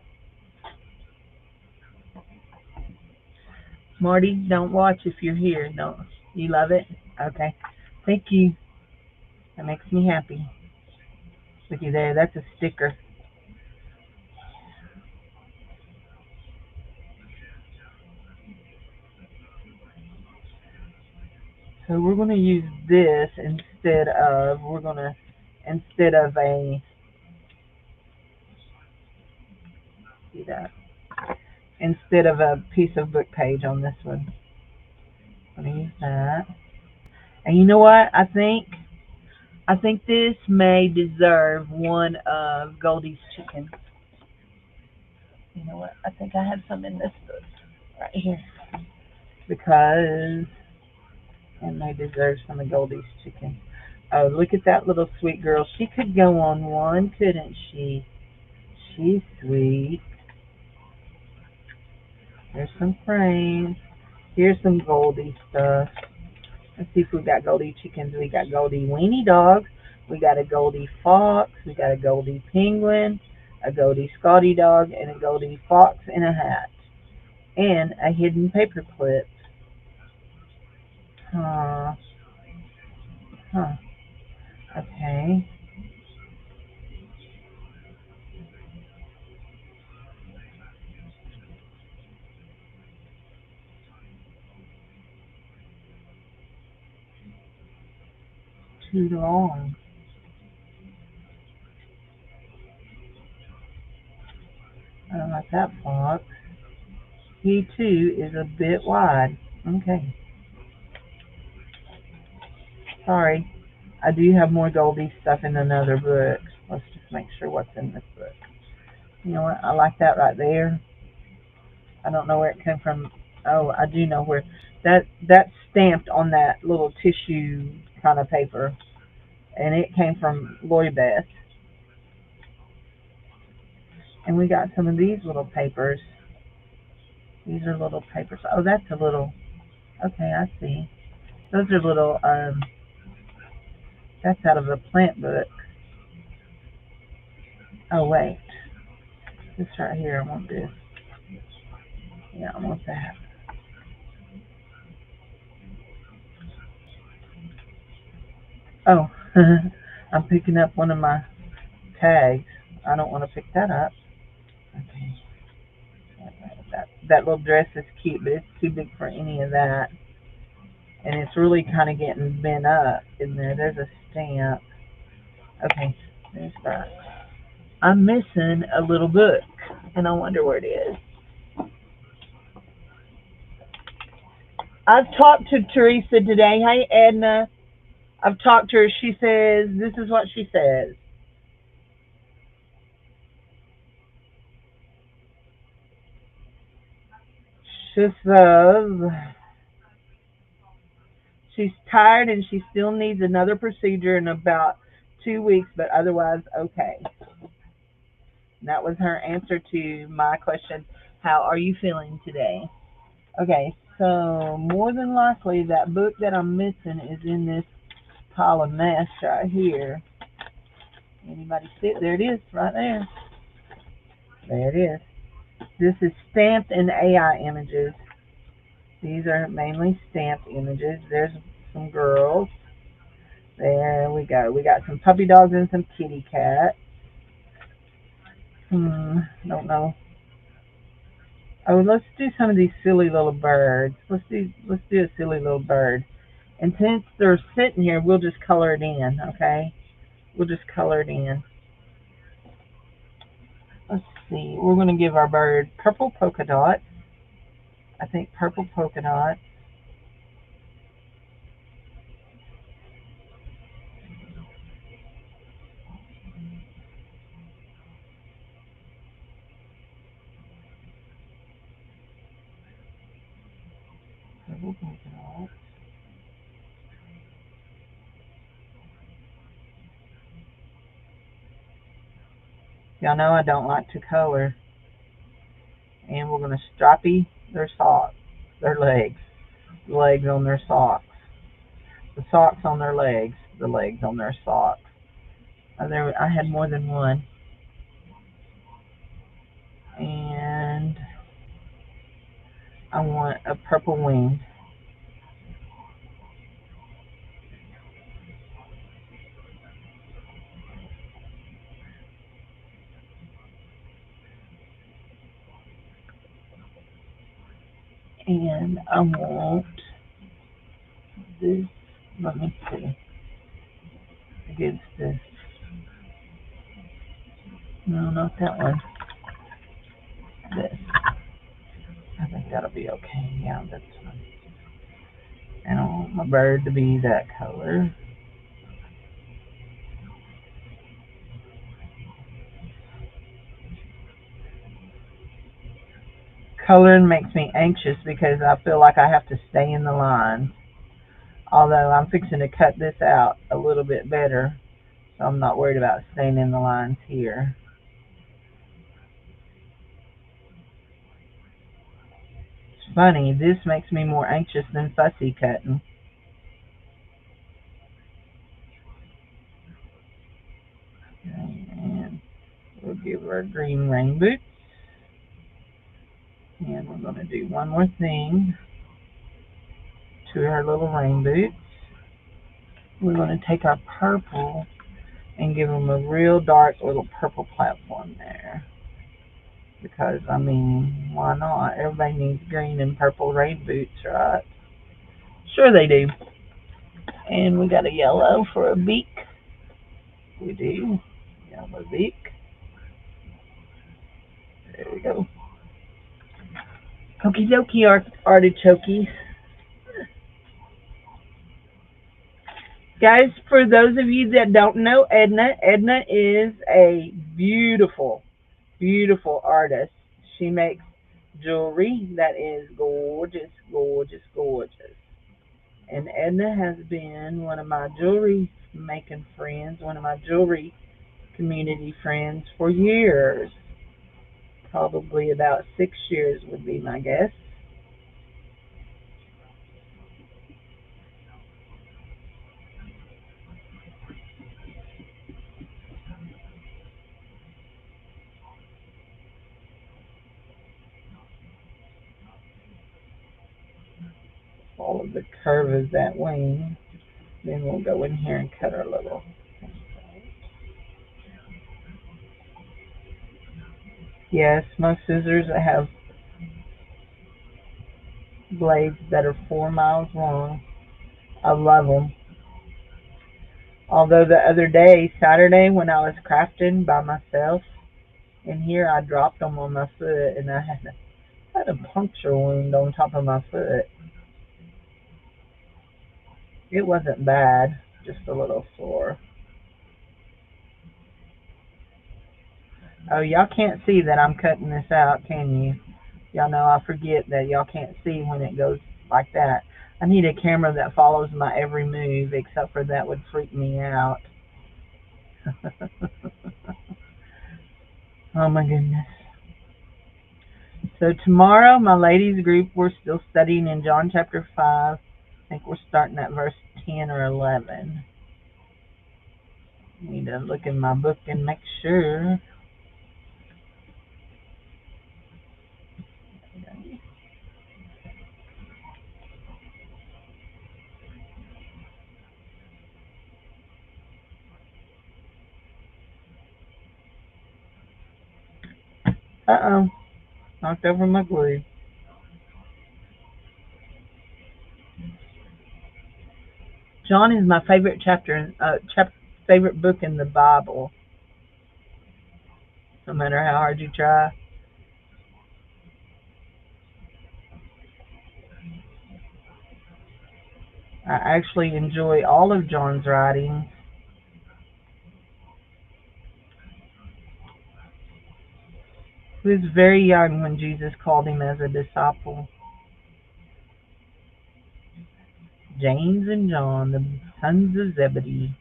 Marty, don't watch if you're here. Don't you love it? Okay. Thank you. That makes me happy. Looky there, that's a sticker. So we're gonna use this instead of a see that instead of a piece of book page on this one. I'm gonna use that. And you know what? I think this may deserve one of Goldie's chicken. You know what? I think I have some in this book right here because it may deserve some of Goldie's chicken. Oh, look at that little sweet girl. She could go on one, couldn't she? She's sweet. Here's some frames. Here's some Goldie stuff. Let's see if we got Goldie chickens. We got Goldie weenie dogs. We got a Goldie fox. We got a Goldie penguin, a Goldie Scotty dog, and a Goldie fox in a hat. And a hidden paper clip. Huh. Huh. Okay. Too long. I don't like that fox. He too is a bit wide. Okay. Sorry. I do have more Goldie stuff in another book. Let's just make sure what's in this book. You know what? I like that right there. I don't know where it came from. Oh, I do know where. That's stamped on that little tissue kind of paper, and it came from Lori Beth. And we got some of these little papers. These are little papers. Oh, that's a little. Okay, I see. Those are little. That's out of a plant book. Oh, wait. This right here, I want this. Yeah, I want that. Oh, I'm picking up one of my tags. I don't want to pick that up. Okay. That little dress is cute, but it's too big for any of that. And it's really kind of getting bent up in there. There's a stamp. Okay, there's that. I'm missing a little book, and I wonder where it is. I've talked to Teresa today. Hey, Edna. I've talked to her. She says, this is what she says. She says she's tired and she still needs another procedure in about 2 weeks, but otherwise okay. And that was her answer to my question, how are you feeling today? Okay, so more than likely that book that I'm missing is in this pile of mess right here. Anybody see it? There it is, right there. There it is. This is stamped in AI images. These are mainly stamped images. There's some girls. There we go. We got some puppy dogs and some kitty cats. Don't know. Oh, let's do some of these silly little birds. Let's do a silly little bird. And since they're sitting here, we'll just color it in, okay? We'll just color it in. Let's see. We're going to give our bird purple polka dot. I think purple polka dot. Purple polka dot. Y'all know I don't like to color. And we're going to stripey their socks, their legs. The legs on their socks. The socks on their legs. The legs on their socks. I had more than one. And I want a purple wing. And I want this. Let me see. Against this. No, not that one. This. I think that'll be okay. Yeah, that's fine. And I want my bird to be that color. Coloring makes me anxious because I feel like I have to stay in the line. Although I'm fixing to cut this out a little bit better, so I'm not worried about staying in the lines here. It's funny, this makes me more anxious than fussy cutting. And we'll give her a green rain boot. And we're going to do one more thing to her little rain boots. We're going to take our purple and give them a real dark little purple platform there. Because, I mean, why not? Everybody needs green and purple rain boots, right? Sure they do. And we got a yellow for a beak. We do. Yellow beak. There we go. Okie dokie, artichokes. Guys, for those of you that don't know Edna is a beautiful, beautiful artist. She makes jewelry that is gorgeous, gorgeous, gorgeous. And Edna has been one of my jewelry making friends, one of my jewelry community friends for years. Probably about 6 years would be my guess. follow the curve of that wing. Then we'll go in here and cut our little. Yes, my scissors have blades that are 4 miles long. I love them. Although the other day, Saturday, when I was crafting by myself in here, I dropped them on my foot and I had a puncture wound on top of my foot. It wasn't bad, just a little sore. Oh, y'all can't see that I'm cutting this out, can you? Y'all know I forget that y'all can't see when it goes like that. I need a camera that follows my every move, except for that would freak me out. Oh my goodness. So tomorrow, my ladies group, we're still studying in John chapter 5. I think we're starting at verse 10 or 11. I need to look in my book and make sure. Uh-oh. Knocked over my glue. John is my favorite favorite book in the Bible. No matter how hard you try. I actually enjoy all of John's writings. He was very young when Jesus called him as a disciple. James and John, the sons of Zebedee.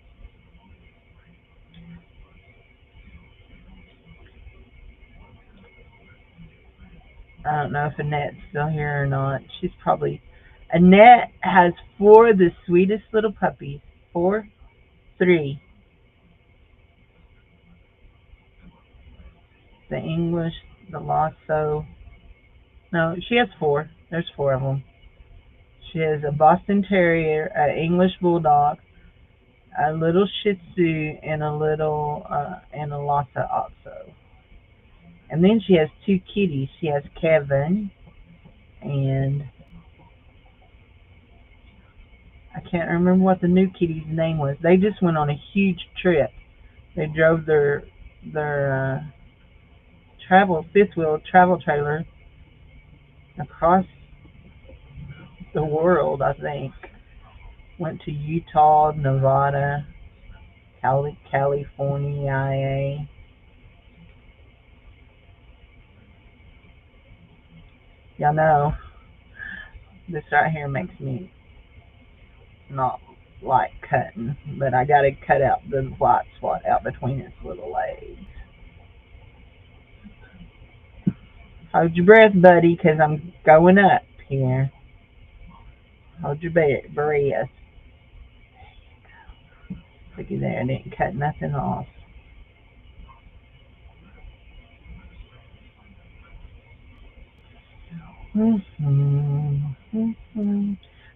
I don't know if Annette's still here or not. She's probably... Annette has 4 of the sweetest little puppies. 4? 3. The English, the Lhasa. No, she has 4. There's 4 of them. She has a Boston Terrier, an English Bulldog, a little Shih Tzu, and a Lhasa also. And then she has 2 kitties. She has Kevin, and I can't remember what the new kitty's name was. They just went on a huge trip. They drove their fifth wheel travel trailer across the world, I think. Went to Utah, Nevada, California. Y'all know, this right here makes me not like cutting, but I gotta cut out the white spot out between its little legs. Hold your breath, buddy, because I'm going up here. Hold your breath. Looky there, I didn't cut nothing off.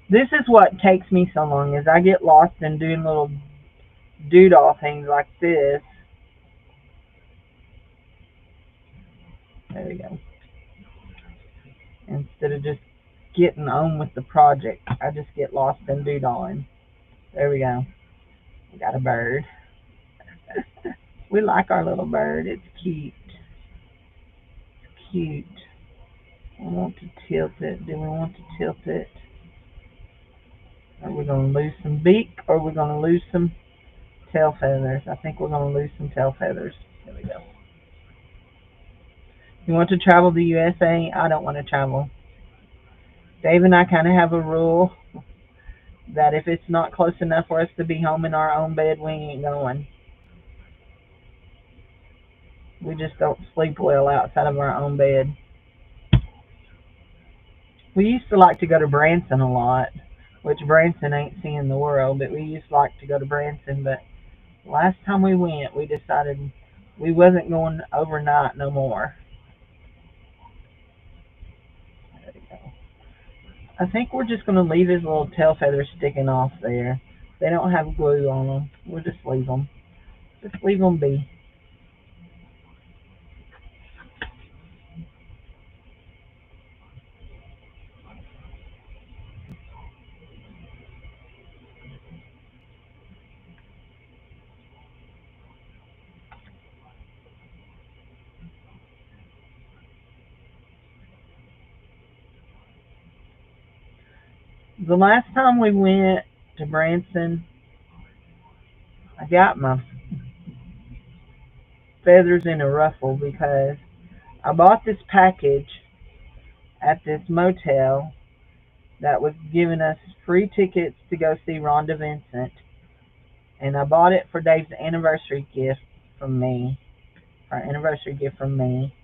This is what takes me so long, is I get lost in doing little doodle things like this. There we go. Instead of just getting on with the project, I just get lost in doodling. There we go. We got a bird. We like our little bird. It's cute. It's cute. I want to tilt it. Do we want to tilt it? Are we going to lose some beak, or are we going to lose some tail feathers? I think we're going to lose some tail feathers. There we go. You want to travel the USA? I don't want to travel. Dave and I kind of have a rule that if it's not close enough for us to be home in our own bed, we ain't going. We just don't sleep well outside of our own bed. We used to like to go to Branson a lot, which Branson ain't seeing the world, but we used to like to go to Branson. But last time we went, we decided we wasn't going overnight no more. There we go. I think we're just going to leave his little tail feathers sticking off there. They don't have glue on them. We'll just leave them. Just leave them be. The last time we went to Branson, I got my feathers in a ruffle because I bought this package at this motel that was giving us free tickets to go see Rhonda Vincent. And I bought it for Dave's anniversary gift from me, our anniversary gift from me.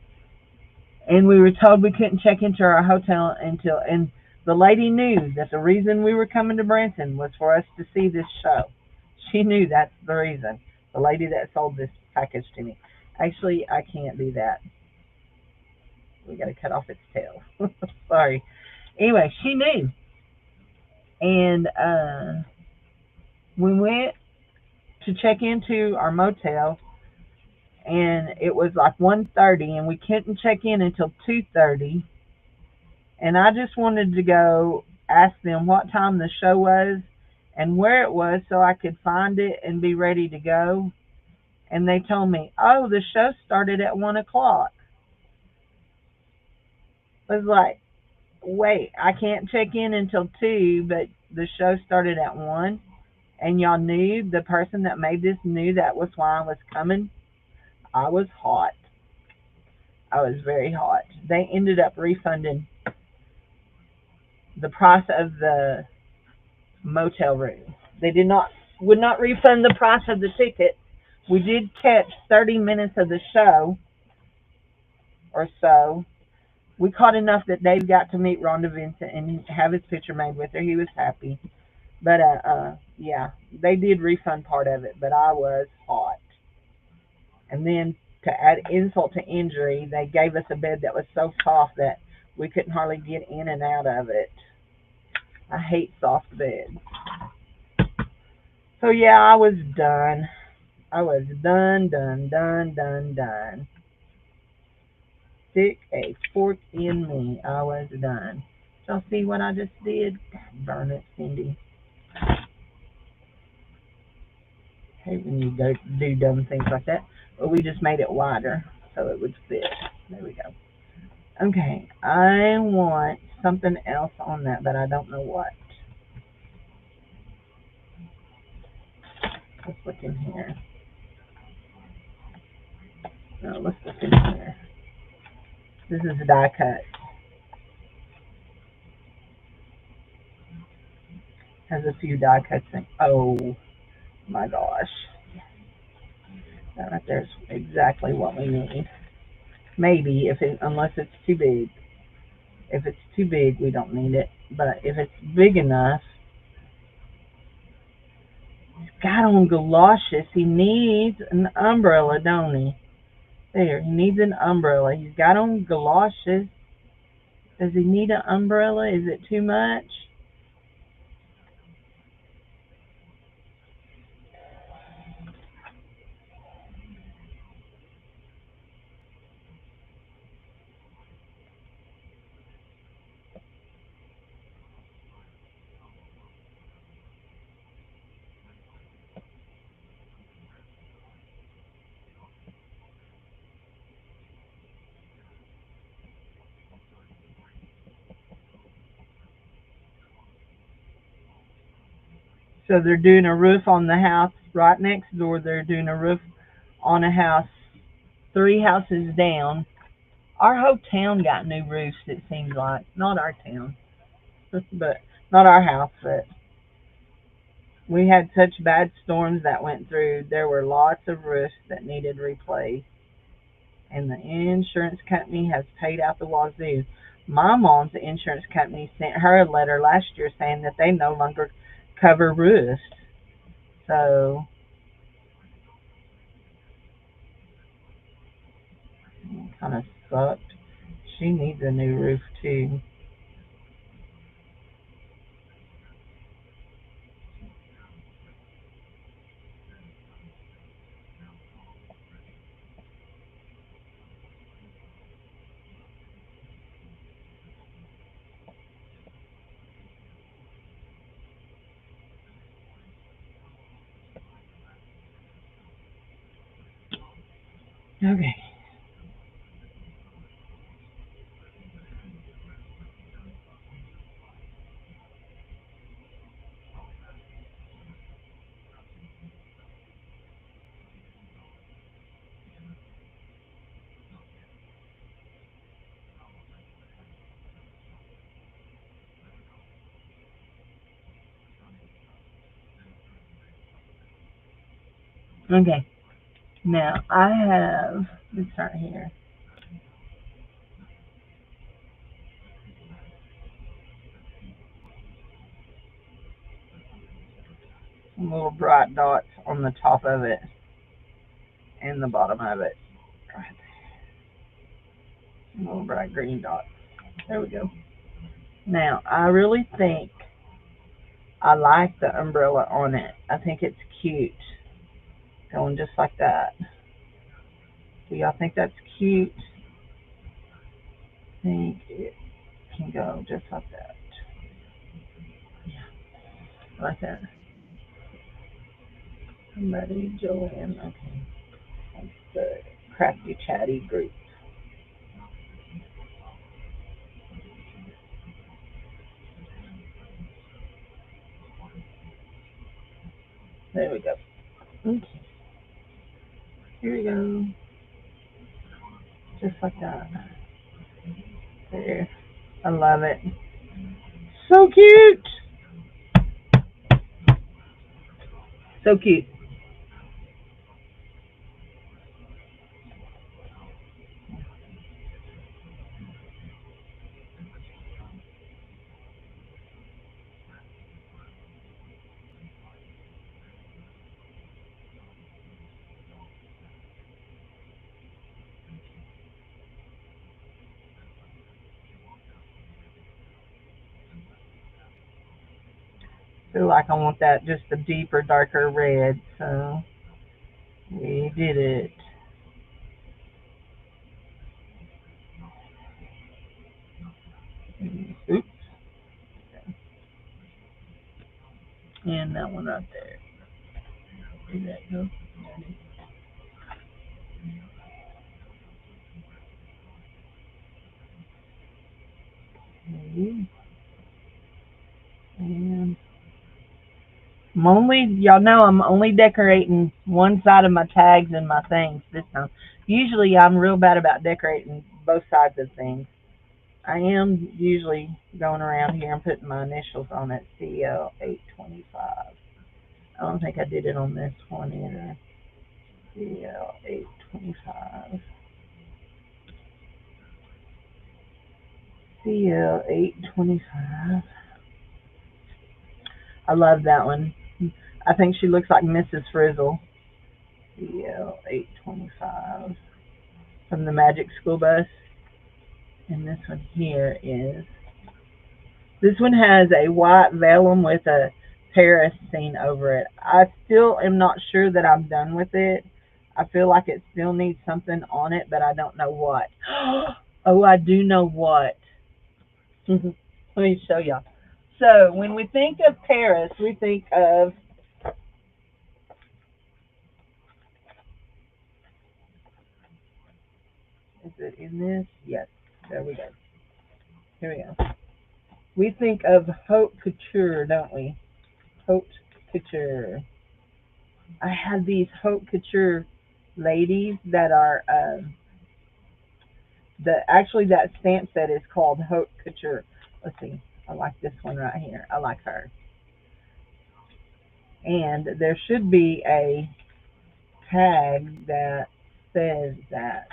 And we were told we couldn't check into our hotel and the lady knew that the reason we were coming to Branson was for us to see this show. She knew that's the reason. The lady that sold this package to me. Actually, I can't do that. We got to cut off its tail. Sorry. Anyway, she knew. And we went to check into our motel, and it was like 1:30, and we couldn't check in until 2:30. And I just wanted to go ask them what time the show was and where it was so I could find it and be ready to go. And they told me, oh, the show started at 1 o'clock. I was like, wait, I can't check in until 2, but the show started at 1. And y'all knew, the person that made this knew that was why I was coming. I was hot. I was very hot. They ended up refunding the price of the motel room. They would not refund the price of the ticket. We did catch 30 minutes of the show or so. We caught enough that Dave got to meet Rhonda Vincent and have his picture made with her. He was happy. But yeah, they did refund part of it, but I was hot. And then to add insult to injury, they gave us a bed that was so soft that we couldn't hardly get in and out of it. I hate soft beds. So yeah, I was done. I was done. Stick a fork in me. I was done. Y'all see what I just did? Burn it, Cindy. Hate when you do dumb things like that. But we just made it wider so it would fit. There we go. Okay, I want something else on that, but I don't know what. Let's look in here. No, let's look in here. This is a die cut. Has a few die cuts in. Oh my gosh. That right there is exactly what we need. Maybe unless it's too big. If it's too big, we don't need it. But if it's big enough, he's got on galoshes. He needs an umbrella, don't he? There, he needs an umbrella. He's got on galoshes. Does he need an umbrella? Is it too much? So they're doing a roof on the house right next door. They're doing a roof on a house 3 houses down. Our whole town got new roofs, it seems like. Not our town, but not our house, but we had such bad storms that went through. There were lots of roofs that needed replaced, and the insurance company has paid out the wazoo. My mom's insurance company sent her a letter last year saying that they no longer cover roofs. So kind of sucked. She needs a new roof too. Okay. Okay. Now I have, let's start here. Some little bright dots on the top of it and the bottom of it. Right there. Little bright green dots. There we go. Now I really think I like the umbrella on it. I think it's cute. Going just like that. Do y'all think that's cute? I think it can go just like that. Yeah, like that. Somebody, Joanne. Okay. That's the Crafty Chatty group. There we go. Okay. Here we go. Just like that. There. I love it. So cute. So cute. Feel like I want that just a deeper, darker red, so we did it. Oops. And that one right there. Did that go? Okay. And y'all know I'm only decorating one side of my tags and my things this time. Usually I'm real bad about decorating both sides of things. I am usually going around here and putting my initials on it, CL825. I don't think I did it on this one either. CL825. CL825. I love that one. I think she looks like Mrs. Frizzle. CL825 from the Magic School Bus. And this one here is, this one has a white vellum with a Paris scene over it. I still am not sure that I'm done with it. I feel like it still needs something on it, but I don't know what. Oh, I do know what. Let me show y'all. So when we think of Paris, we think of, is it in this? Yes. There we go. Here we go. We think of haute couture, don't we? Haute couture. I have these haute couture ladies that are actually that stamp set is called haute couture. Let's see. I like this one right here. I like her. And there should be a tag that says that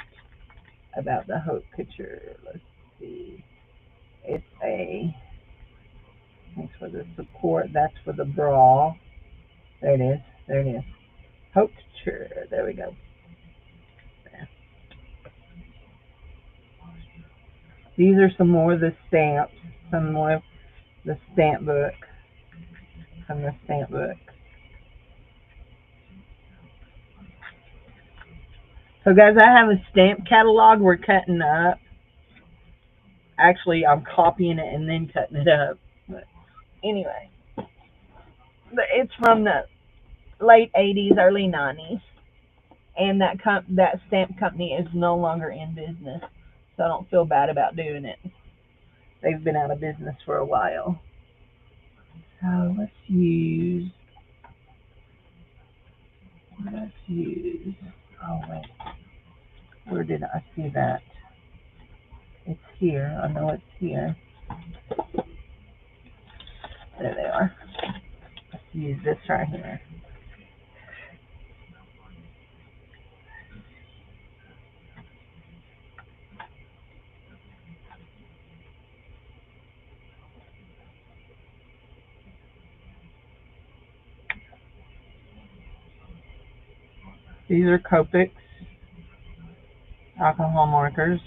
about the haute couture. Let's see. It's a, thanks for the support. That's for the bra. There it is. There it is. Haute couture. There we go. There. These are some more of the stamps. Some more of the stamp book. From the stamp book. So guys, I have a stamp catalog we're cutting up. Actually, I'm copying it and then cutting it up. But anyway, it's from the late 80s, early 90s. and that stamp company is no longer in business, so I don't feel bad about doing it. They've been out of business for a while. So let's use, oh wait, where did I see that? It's here, I know it's here. There they are. Let's use this right here. These are Copics alcohol markers.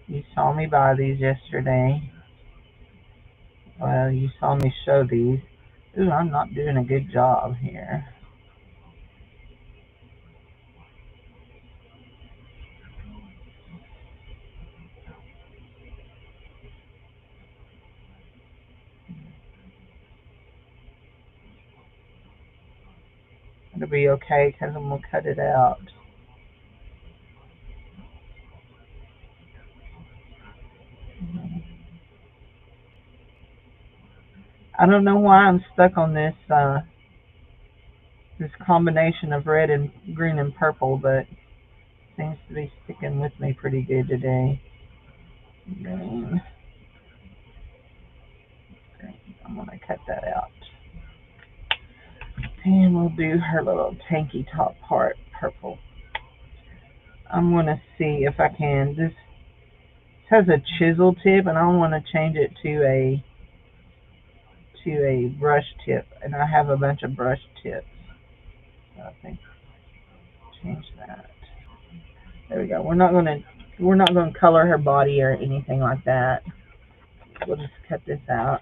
You saw me buy these yesterday. Well, you saw me show these. Ooh, I'm not doing a good job here. It'll be okay because I'm going to cut it out. I don't know why I'm stuck on this combination of red and green and purple, but it seems to be sticking with me pretty good today. Green. I'm going to cut that out. And we'll do her little tanky top part purple. I'm going to see if I can. This has a chisel tip, and I want to change it to a brush tip, and I have a bunch of brush tips. So I think change that. There we go. We're not going to color her body or anything like that. We'll just cut this out.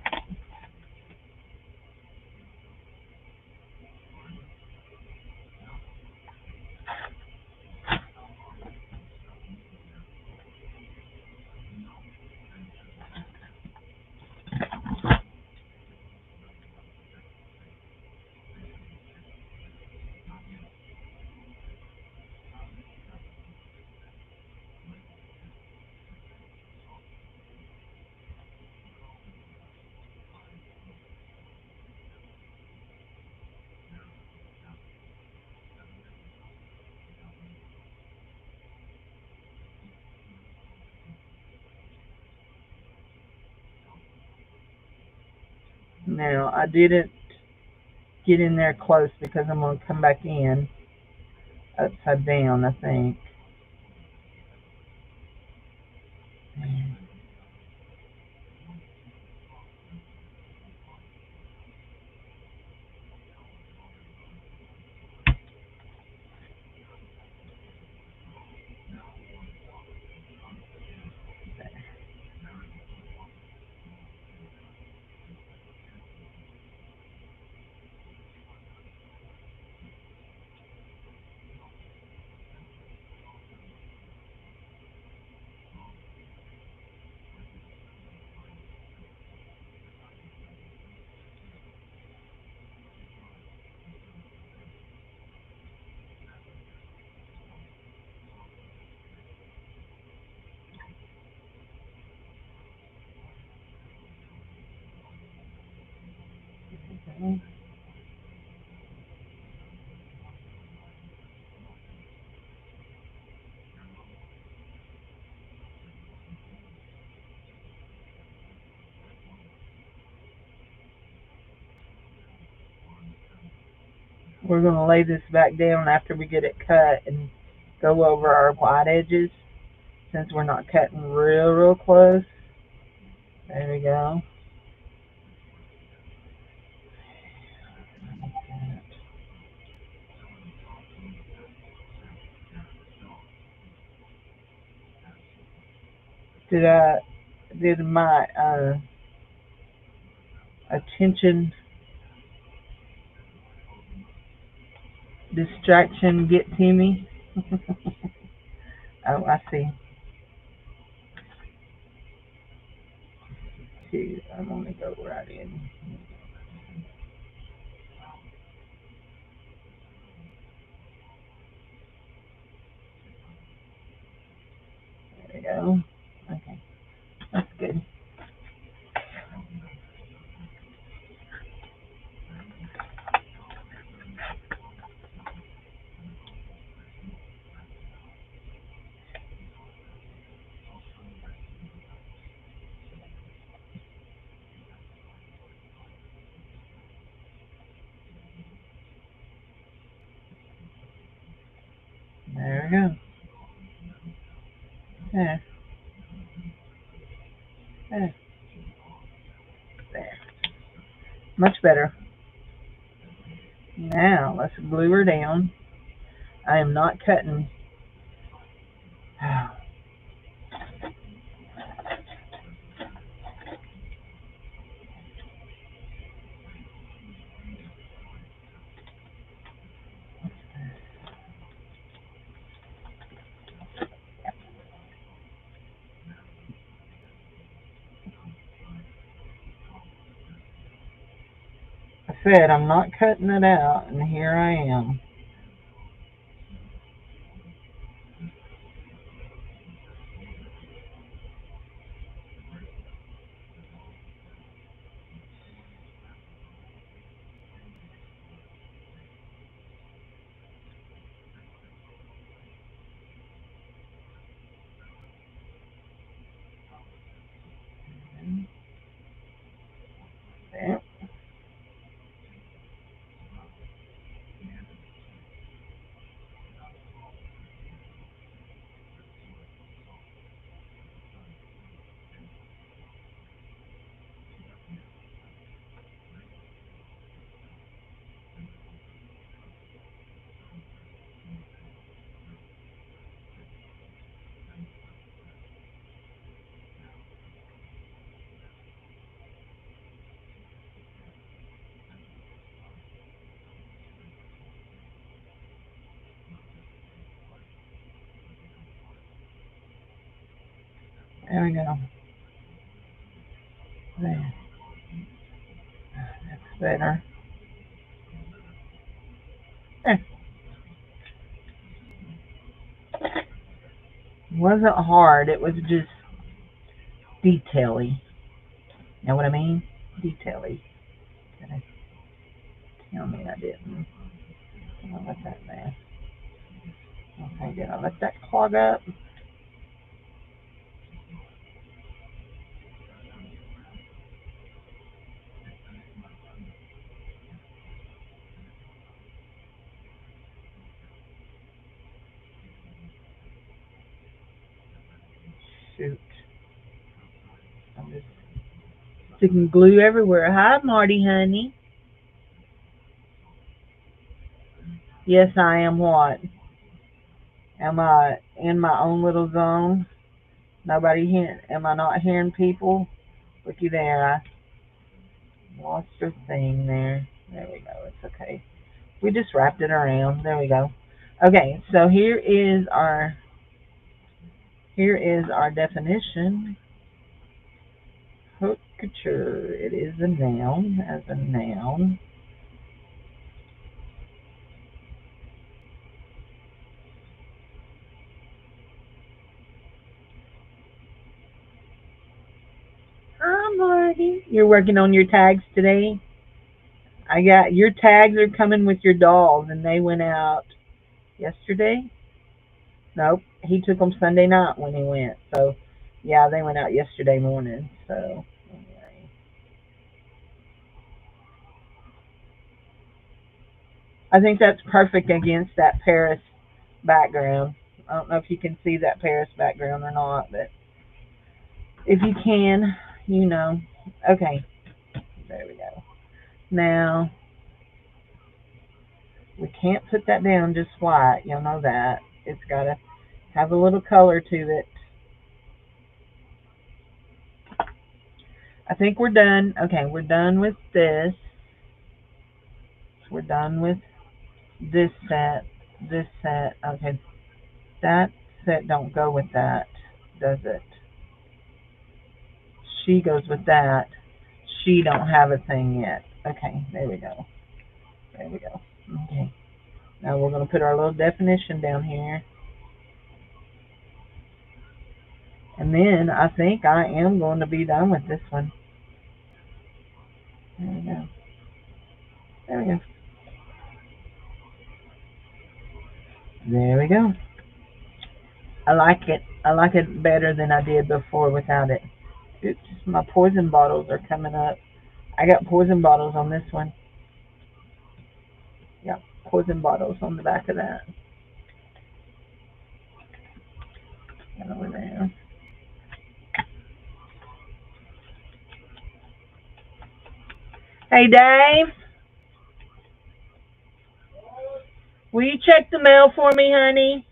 Now, I didn't get in there close because I'm going to come back in upside down, I think. Okay. We're going to lay this back down after we get it cut and go over our white edges since we're not cutting real close. There we go. Did my attention distraction get to me? Oh, I see. Two. I'm gonna go right in. There we go. Okay, that's good. There we go. There. There. There. Much better. Now let's glue her down. I am not cutting. I said I'm not cutting it out, and here I am. There. There we go. There. That's better. There. It wasn't hard. It was just detaily. Know what I mean? Detaily. Did tell me I didn't? I'll let that there. Okay, did I let that clog up? Shoot. I'm just sticking glue everywhere. Hi, Marty, honey. Yes, I am what? Am I in my own little zone? Nobody hearing? Am I not hearing people? Looky there. I lost your thing there. There we go. It's okay. We just wrapped it around. There we go. Okay, so here is our definition. Haute couture. It is a noun. As a noun. Hi, Marty. You're working on your tags today? I got your tags are coming with your dolls, and they went out yesterday. Nope, he took them Sunday night when he went. So, yeah, they went out yesterday morning. So, anyway. I think that's perfect against that Paris background. I don't know if you can see that Paris background or not, but if you can, you know. Okay, there we go. Now, we can't put that down just white. You'll know that. It's got to have a little color to it. I think we're done. Okay, we're done with this. We're done with this set. This set. Okay, that set don't go with that, does it? She goes with that. She don't have a thing yet. Okay, there we go. There we go. Okay. Now we're going to put our little definition down here. And then I think I am going to be done with this one. There we go. There we go. There we go. I like it. I like it better than I did before without it. Oops, my poison bottles are coming up. I got poison bottles on this one. Yeah, poison bottles on the back of that. Get over there. Hey, Dave, will you check the mail for me, honey?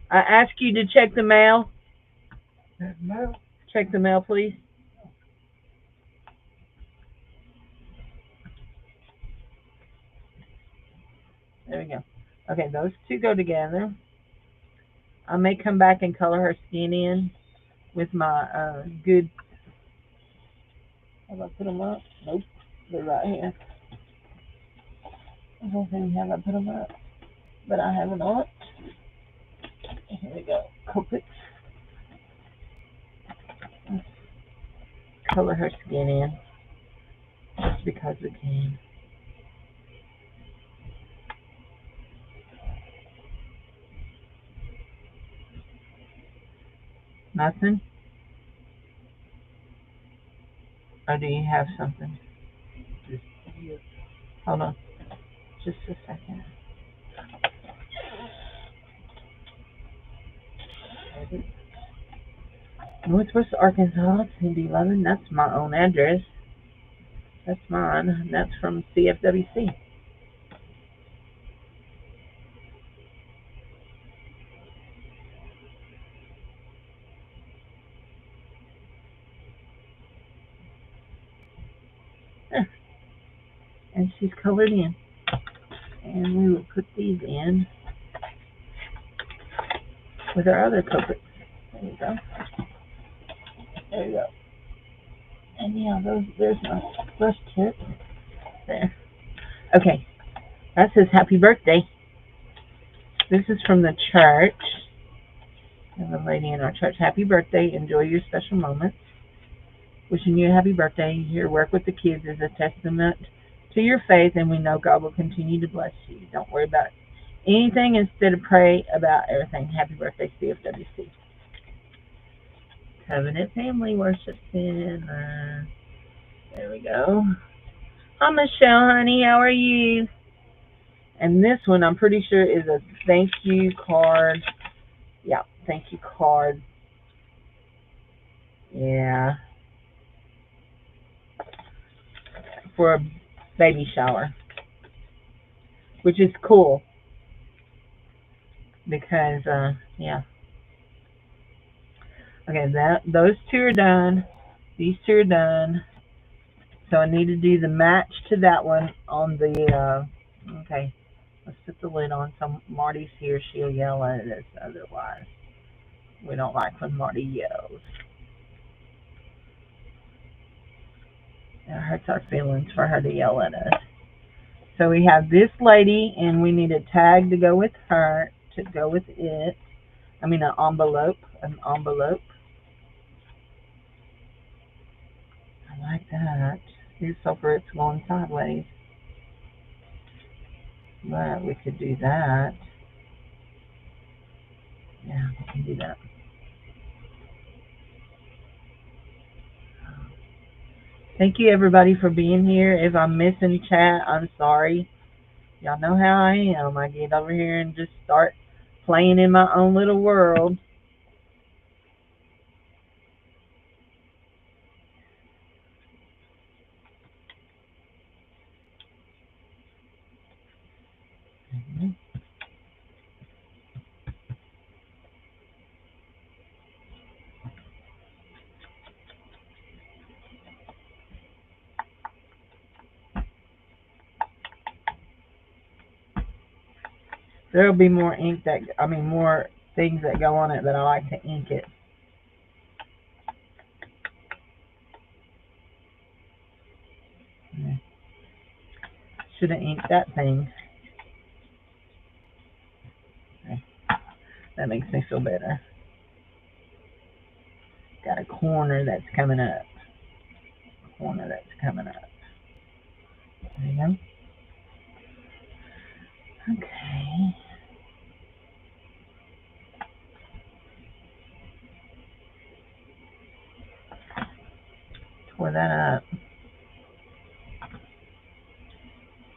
I ask you to check the mail. No. Check the mail, please. There we go. Okay, those two go together. I may come back and color her skin in with my good. Have I put them up? Nope, they're right here. I don't think have I put them up, but I have not. Here we go. Copics. Color her skin in just because we can. Nothing? Or do you have something? Just here. Hold on. Just a second. Northwest Arkansas, Cindy 11. That's my own address. That's mine. That's from CFWC. And she's colored in. And we will put these in with our other culprits. There you go. There you go. And yeah, there's my brush tip. There. Okay. That says happy birthday. This is from the church. And the lady in our church. Happy birthday. Enjoy your special moments. Wishing you a happy birthday. Your work with the kids is a testament to your faith, and we know God will continue to bless you. Don't worry about anything, instead of pray about everything. Happy birthday, CFWC. Covenant Family Worship Center. There we go. Hi, Michelle, honey. How are you? And this one, I'm pretty sure, is a thank you card. Yeah, thank you card. Yeah. For a baby shower. Which is cool. Because, yeah. Okay, those two are done. These two are done. So I need to do the match to that one on the, okay. Let's put the lid on. So Marty's here. She'll yell at us otherwise. We don't like when Marty yells. It hurts our feelings for her to yell at us. So we have this lady, and we need a tag to go with her, to go with it. I mean, an envelope. An envelope. I like that. Here's so for it's going sideways. But we could do that. Yeah, we can do that. Thank you, everybody, for being here. If I'm missing chat, I'm sorry. Y'all know how I am. I get over here and just start playing in my own little world. Mm-hmm. There'll be more ink more things that go on it, but I like to ink it. Should have inked that thing. Okay. That makes me feel better. Got a corner that's coming up. Corner that's coming up. There you go. Okay. Tore that up.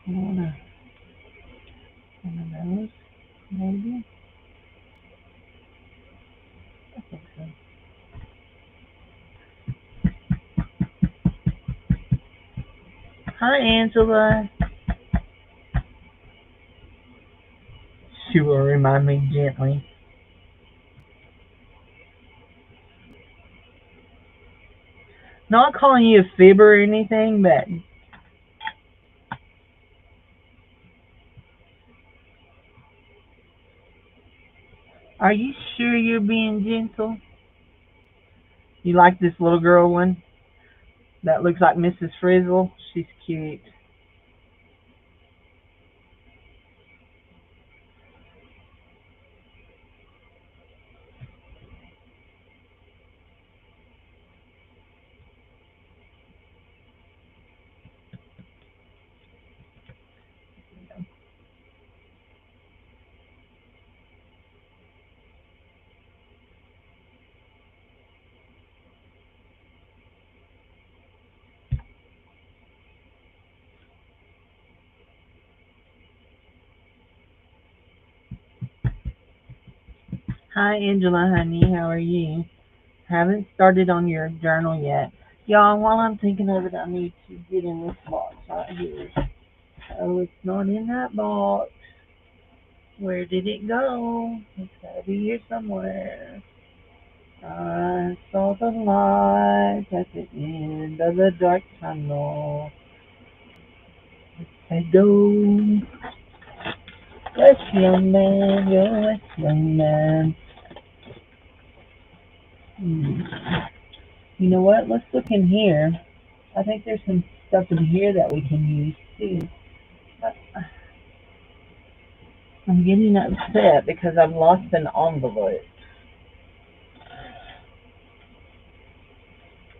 One of those, maybe. I think so. Hi, Angela. She will remind me gently. Not calling you a fib or anything, but are you sure you're being gentle? You like this little girl one that looks like Mrs. Frizzle? She's cute. Hi, Angela, honey. How are you? Haven't started on your journal yet. Y'all, while I'm thinking of it, I need to get in this box right here. Oh, it's not in that box. Where did it go? It's gotta be here somewhere. I saw the light at the end of the dark tunnel. I go, yes, young man, yes, young man. You know what? Let's look in here. I think there's some stuff in here that we can use too. I'm getting upset because I've lost an envelope.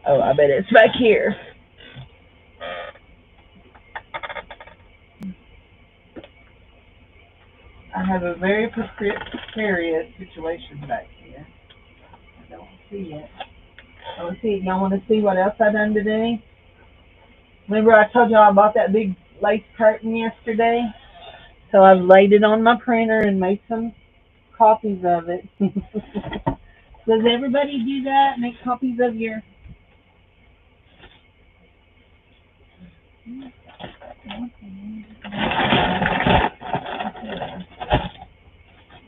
Oh, I bet it's back here. I have a very precarious situation back here. I don't see it. Oh, see, y'all want to see what else I done today? Remember I told y'all I bought that big lace curtain yesterday? So I've laid it on my printer and made some copies of it. Does everybody do that? Make copies of your...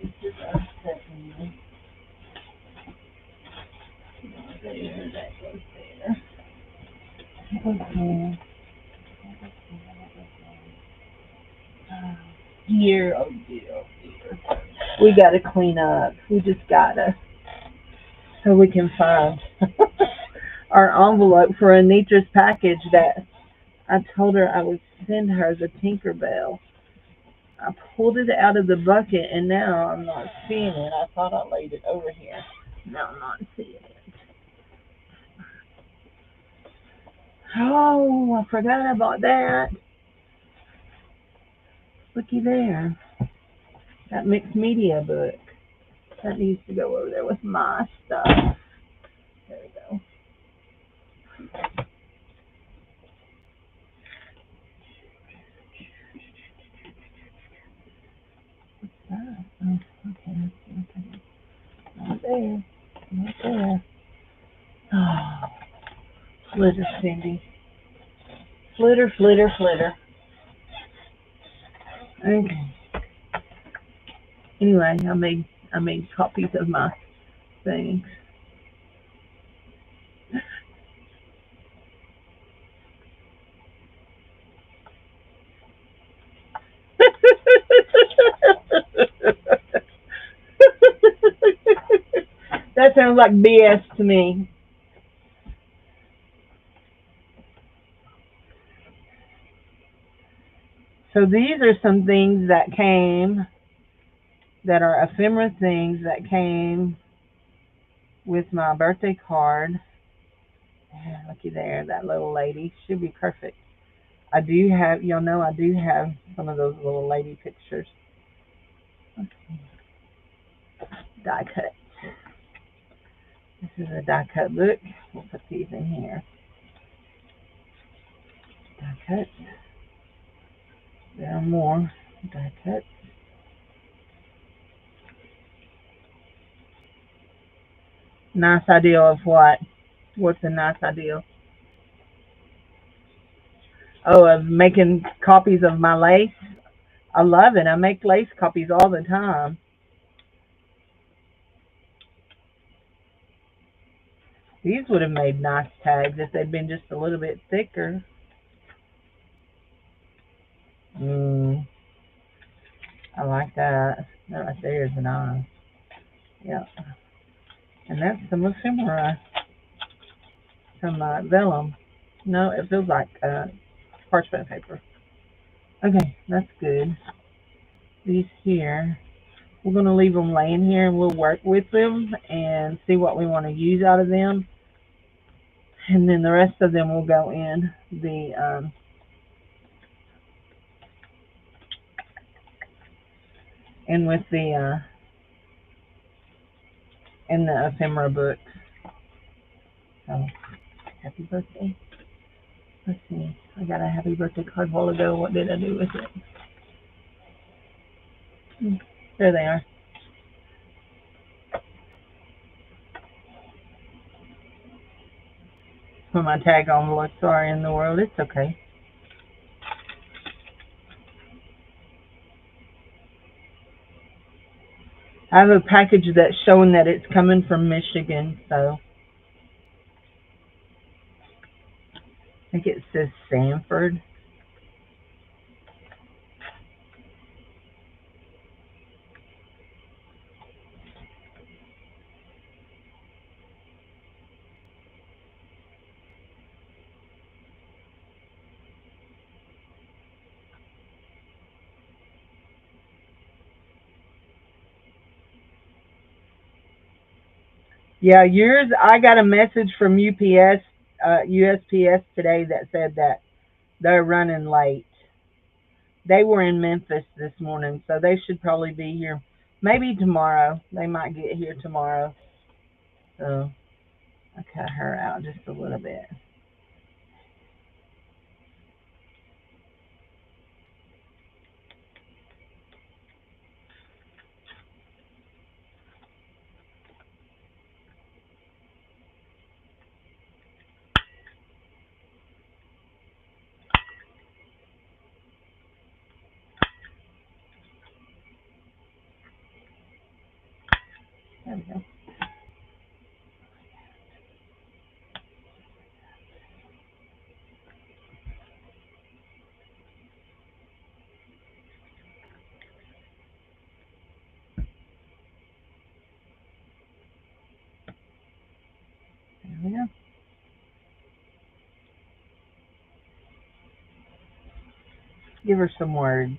This is upsetting me. There, that goes there. Okay. Here, oh dear, oh dear. We gotta clean up. We just gotta. So we can find our envelope for Anitra's package that I told her I would send her the Tinkerbell. I pulled it out of the bucket and now I'm not seeing it. I thought I laid it over here. No, I'm not seeing it. Oh, I forgot about that. Looky there. That mixed media book. That needs to go over there with my stuff. There we go. What's that? Oh, okay. Not there. Not there. Oh, flitter, Cindy. Flitter, flitter, flitter. Okay. Anyway, I made copies of my things. That sounds like BS to me. So these are some things that came, that are ephemera things that came with my birthday card. Yeah, looky there, that little lady. Should be perfect. I do have, y'all know I do have some of those little lady pictures. Okay. Die cut. This is a die cut book. We'll put these in here. Die cut. There are more die cuts. Nice idea of what? What's a nice idea? Oh, of making copies of my lace. I love it. I make lace copies all the time. These would have made nice tags if they'd been just a little bit thicker. Mm, I like that. That right there is nice. Yeah. And that's some ephemera, some vellum. No, it feels like parchment paper. Okay, that's good. These here, we're going to leave them laying here and we'll work with them and see what we want to use out of them. And then the rest of them will go in with the in the ephemera books. So happy birthday. Let's see. I got a happy birthday card a while ago. What did I do with it? There they are. Put my tag on. Look, sorry in the world. It's okay. I have a package that's showing that it's coming from Michigan, so I think it says Sanford. Yeah, yours. I got a message from USPS today that said that they're running late. They were in Memphis this morning, so they should probably be here. Maybe tomorrow. They might get here tomorrow. So I cut her out just a little bit. There we go. There we go. Give her some words.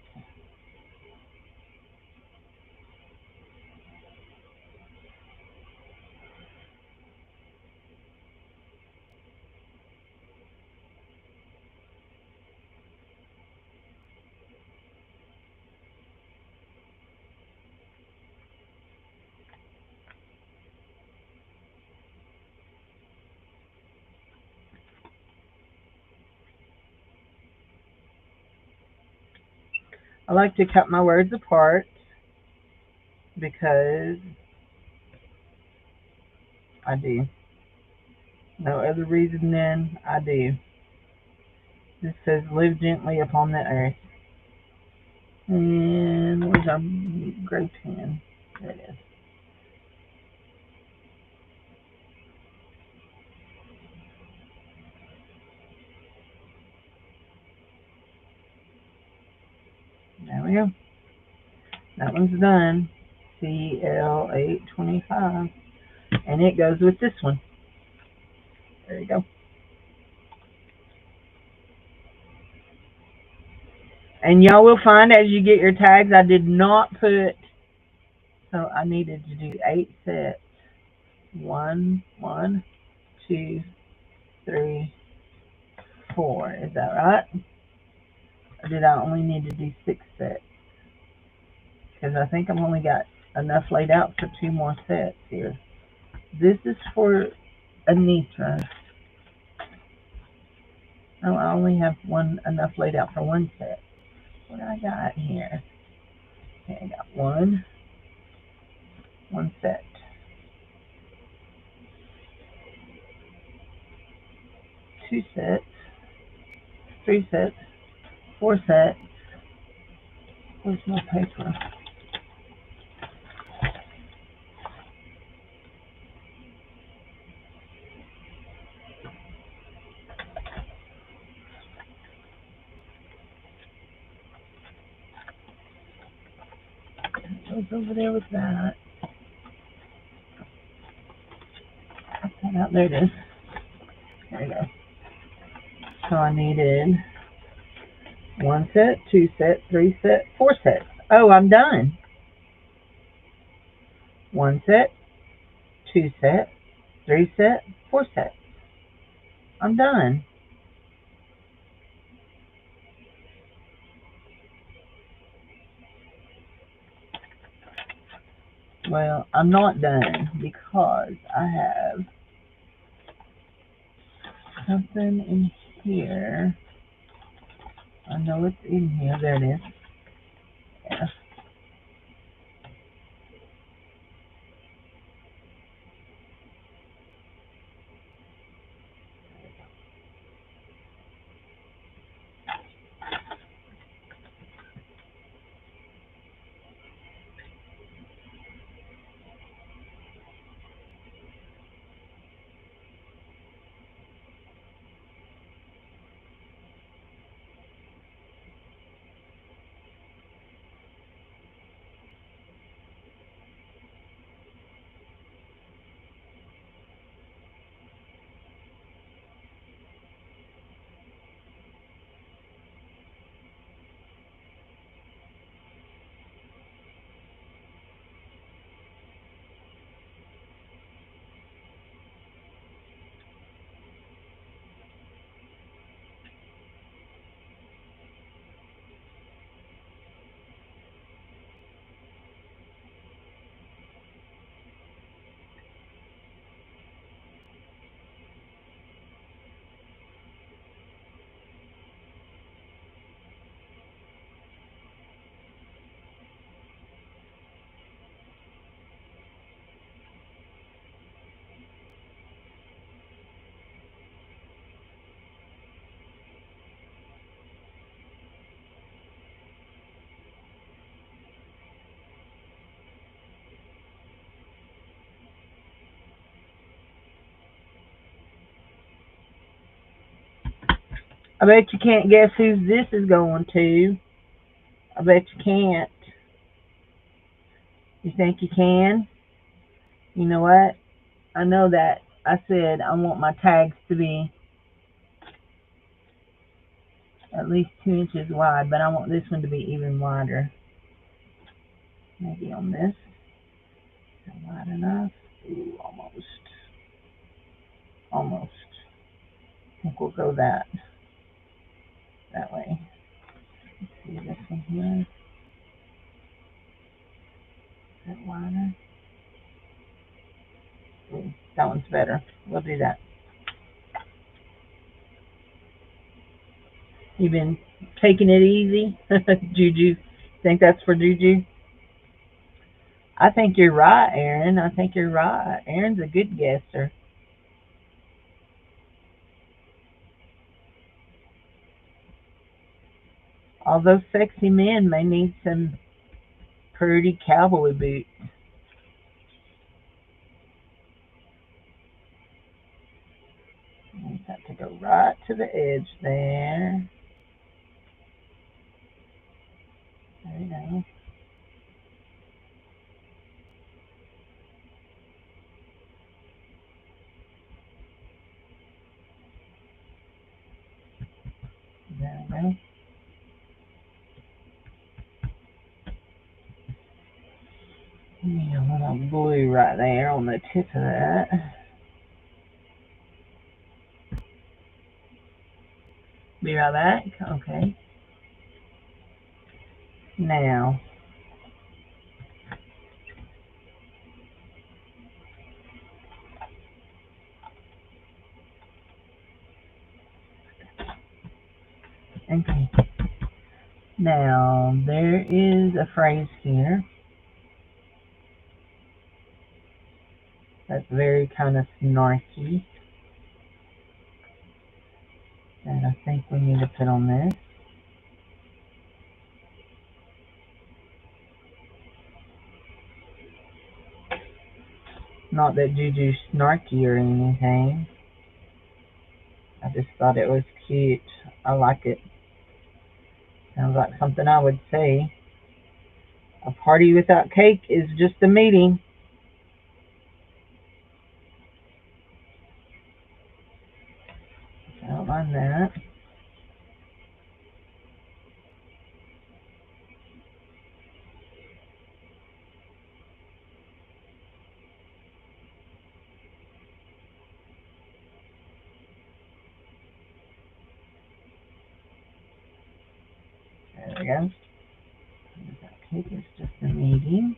I like to cut my words apart because I do. No other reason than I do. This says live gently upon the earth. And where's our gray pen? There it is. There we go. That one's done. CL825. And it goes with this one. There you go. And y'all will find as you get your tags, I did not put, so I needed to do 8 sets. One, two, three, four. Is that right? Or did I only need to do 6 sets? Because I think I've only got enough laid out for 2 more sets here. This is for Anitra. Oh, I only have enough laid out for 1 set. What do I got here? Okay, I got one set, 2 sets, 3 sets, 4 sets. Where's my paper? It goes over there with that. There it is. There we go. So I needed 1 set, 2 set, 3 set, 4 sets. Oh, I'm done. 1 set, 2 set, 3 set, 4 sets. I'm done. Well, I'm not done because I have something in here. I know it's in here. There it is. Yeah. I bet you can't guess who this is going to. I bet you can't. You think you can? You know what? I know that I said I want my tags to be at least 2 inches wide, but I want this one to be even wider. Maybe on this. Is that wide enough? Ooh, almost. Almost. I think we'll go that way. Let's see this one here. Is that wider? Ooh, that one's better. We'll do that. You've been taking it easy? Juju. Think that's for Juju? I think you're right, Aaron. I think you're right. Aaron's a good guesser. All those sexy men may need some pretty cowboy boots. You have to go right to the edge there. There you go. There we go. blue right there on the tip of that. Be right back. Okay. Now, okay. Now, there is a phrase here that's very kind of snarky that I think we need to put on this. Not that Juju's snarky or anything. I just thought it was cute. I like it. Sounds like something I would say. A party without cake is just a meeting. I don't mind that. There we go. Without cake is just a meeting.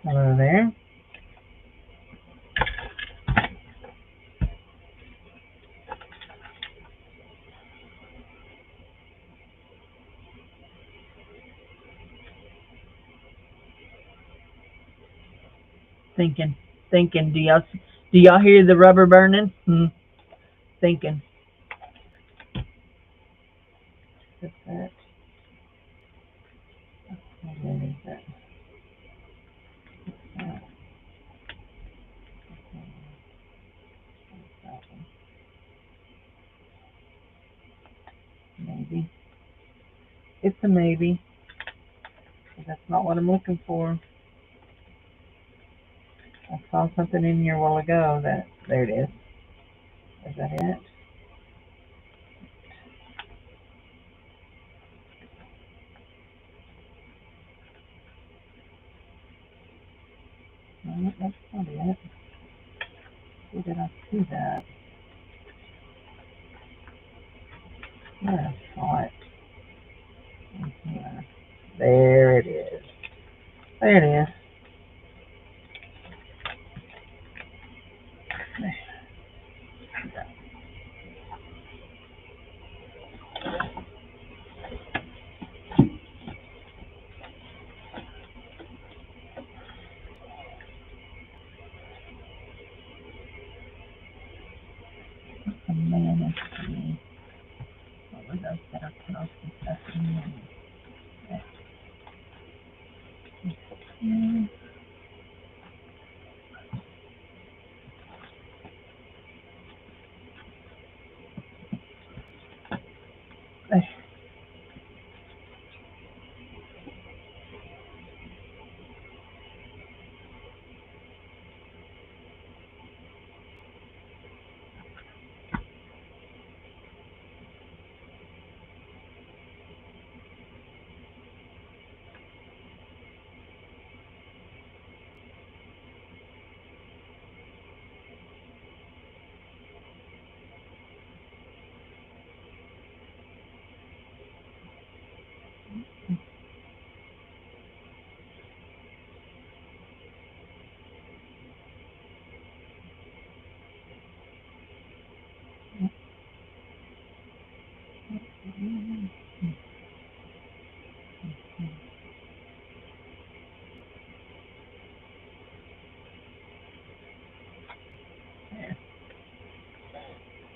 Hello there. Thinking. Do y'all hear the rubber burning? Thinking. What's that? What is that? Maybe. It's a maybe. But that's not what I'm looking for. I saw something in here a while ago that, there it is. Is that it? No, that's not it. Where did I see that? Yeah, I saw it. In here. There it is. There it is. The man is me. What was those that are close and stuff in there? There.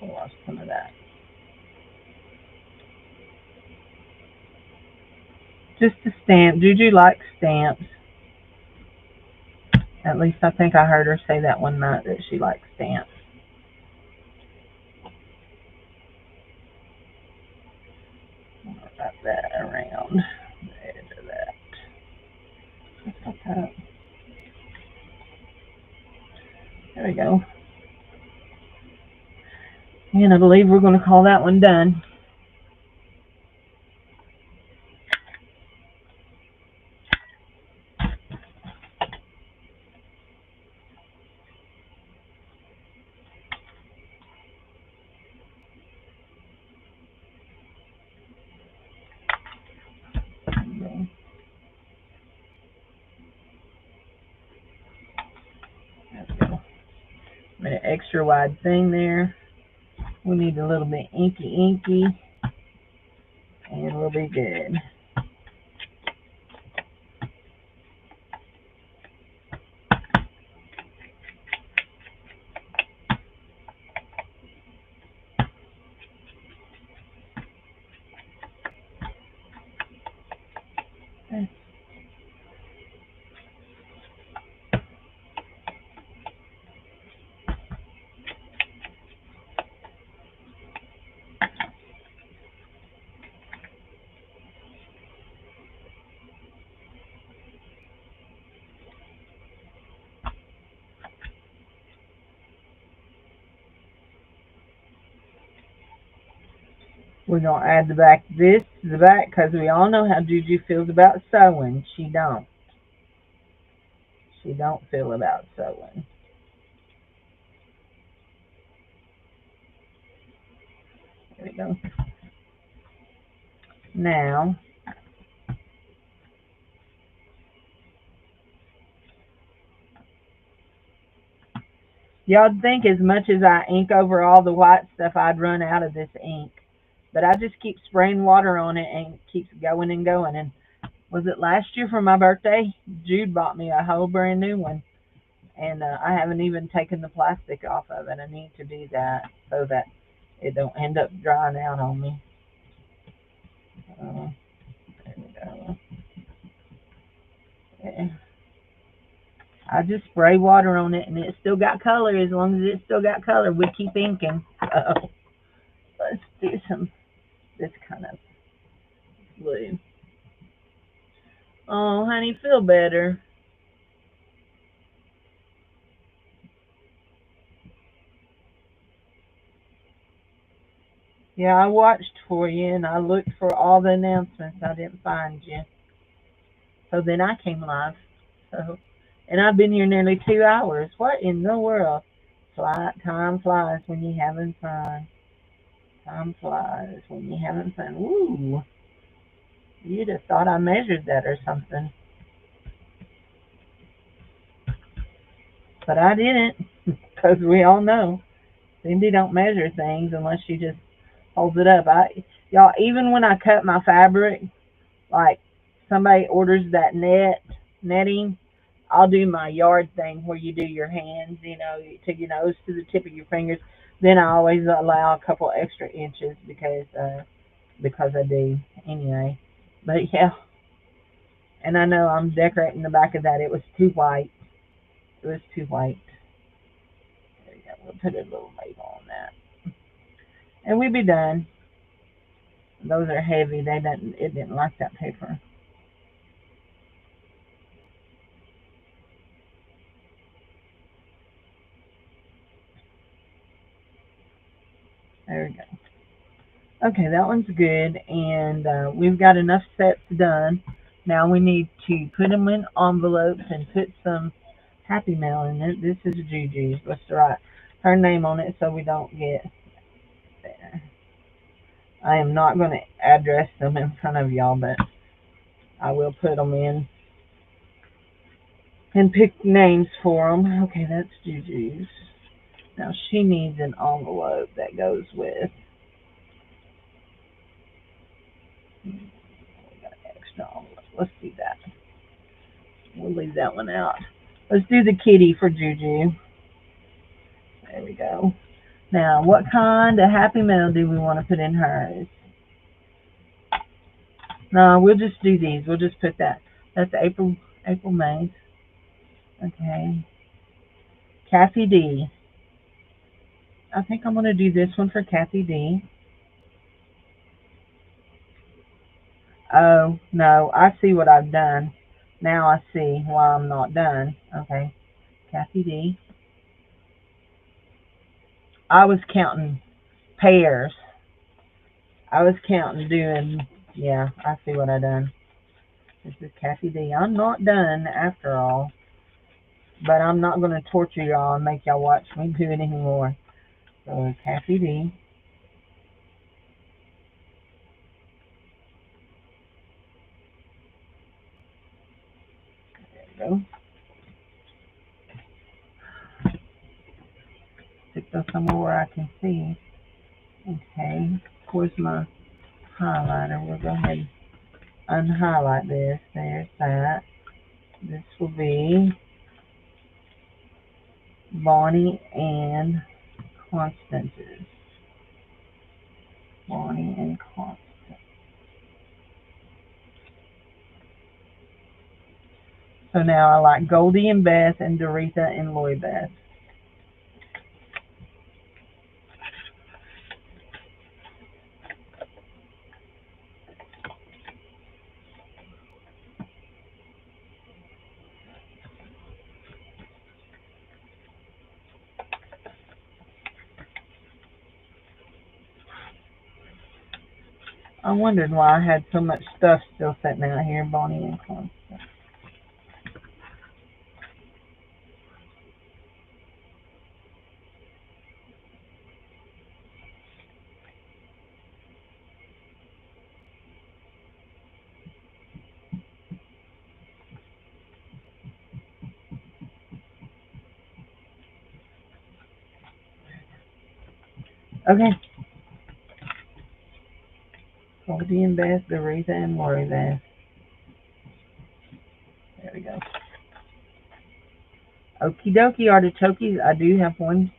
I lost some of that. Just a stamp. Juju likes stamps. At least I think I heard her say that one night that she likes stamps. Wrap that around the edge of that. Just like that. There we go. And I believe we're going to call that one done. An extra wide thing there. We need a little bit inky, and we'll be good. Okay. We're going to add this to the back because we all know how Juju feels about sewing. She don't. She don't feel about sewing. There we go. Now, y'all think as much as I ink over all the white stuff, I'd run out of this ink. But I just keep spraying water on it and it keeps going and going. And was it last year for my birthday? Jude bought me a whole brand new one. And I haven't even taken the plastic off of it. I need to do that so that it don't end up drying out on me. There we go. Okay. I just spray water on it and it still got color. As long as it still got color, we keep inking. So let's do this kind of blue. Oh, honey, feel better. Yeah, I watched for you and I looked for all the announcements. I didn't find you. So then I came live. And I've been here nearly 2 hours. What in the world? Time flies when you're having fun. Time flies when you're having fun. Woo! You'd have thought I measured that or something. But I didn't, because we all know Cindy don't measure things unless she just holds it up. Y'all, even when I cut my fabric, like somebody orders that netting, I'll do my yard thing where you do your hands, to your nose to the tip of your fingers. Then I always allow a couple extra inches because I do anyway. But yeah, and I know I'm decorating the back of that. It was too white. It was too white. There you go. We'll put a little label on that, and we'll be done. Those are heavy. It didn't like that paper. There we go. Okay, that one's good, and we've got enough sets done. Now we need to put them in envelopes and put some Happy Mail in it. This is Juju's. Let's write her name on it so we don't get there. I am not going to address them in front of y'all, but I will put them in and pick names for them. Okay, that's Juju's. Now she needs an envelope that goes with. We got an extra envelope. Let's do that. We'll leave that one out. Let's do the kitty for Juju. There we go. Now, what kind of Happy Mail do we want to put in hers? No, we'll just do these. We'll just put that. That's April, May. Okay. Kathy D. I think I'm going to do this one for Kathy D. Oh, no, I see what I've done. Now I see why I'm not done. Okay, Kathy D. I was counting pairs. I was counting doing, yeah, I see what I done. This is Kathy D. I'm not done after all, but I'm not going to torture y'all and make y'all watch me do it anymore. So, Kathy D. There we go. Stick those somewhere where I can see. Okay, where's my highlighter? We'll go ahead and unhighlight this. There's that. This will be Bonnie and Constance's. Bonnie and Constance. So now I like Goldie and Beth and Doretha and Loy Beth. I wondered why I had so much stuff still sitting out here, Bonnie and Constance. Okay. Goldie and Beth, Doretha and Lori Beth. There we go. Okie dokie, artichokes. I do have one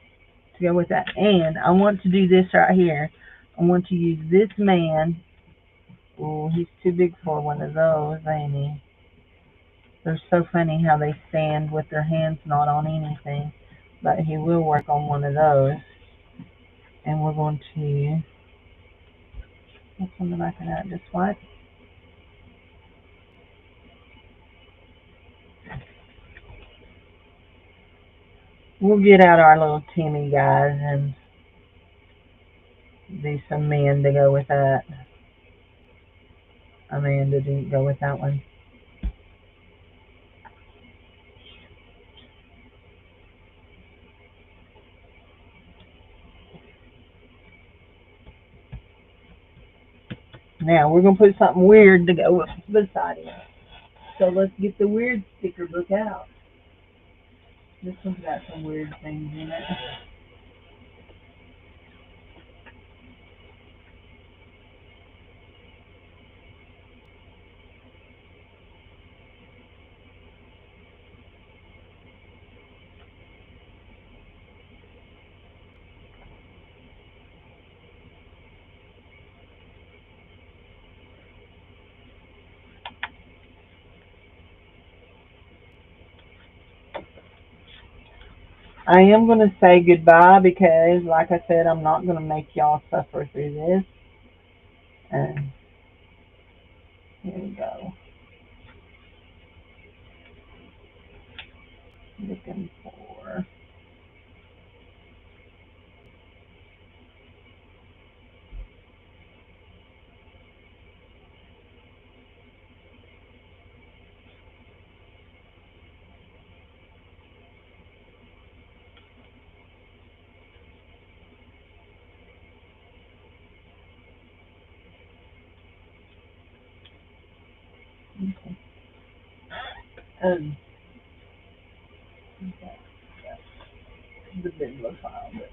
to go with that. And I want to do this right here. I want to use this man. Oh, he's too big for one of those, ain't he? They're so funny how they stand with their hands not on anything. But he will work on one of those. And we're going to, what's on the back of that? Just what? We'll get out our little Timmy guys and do some men to go with that. Amanda didn't go with that one. Now we're going to put something weird to go with beside it. So let's get the weird sticker book out. This one's got some weird things in it. I am going to say goodbye because, like I said, I'm not going to make y'all suffer through this. And here we go. Looking for. Okay. Okay. The Bidler file, but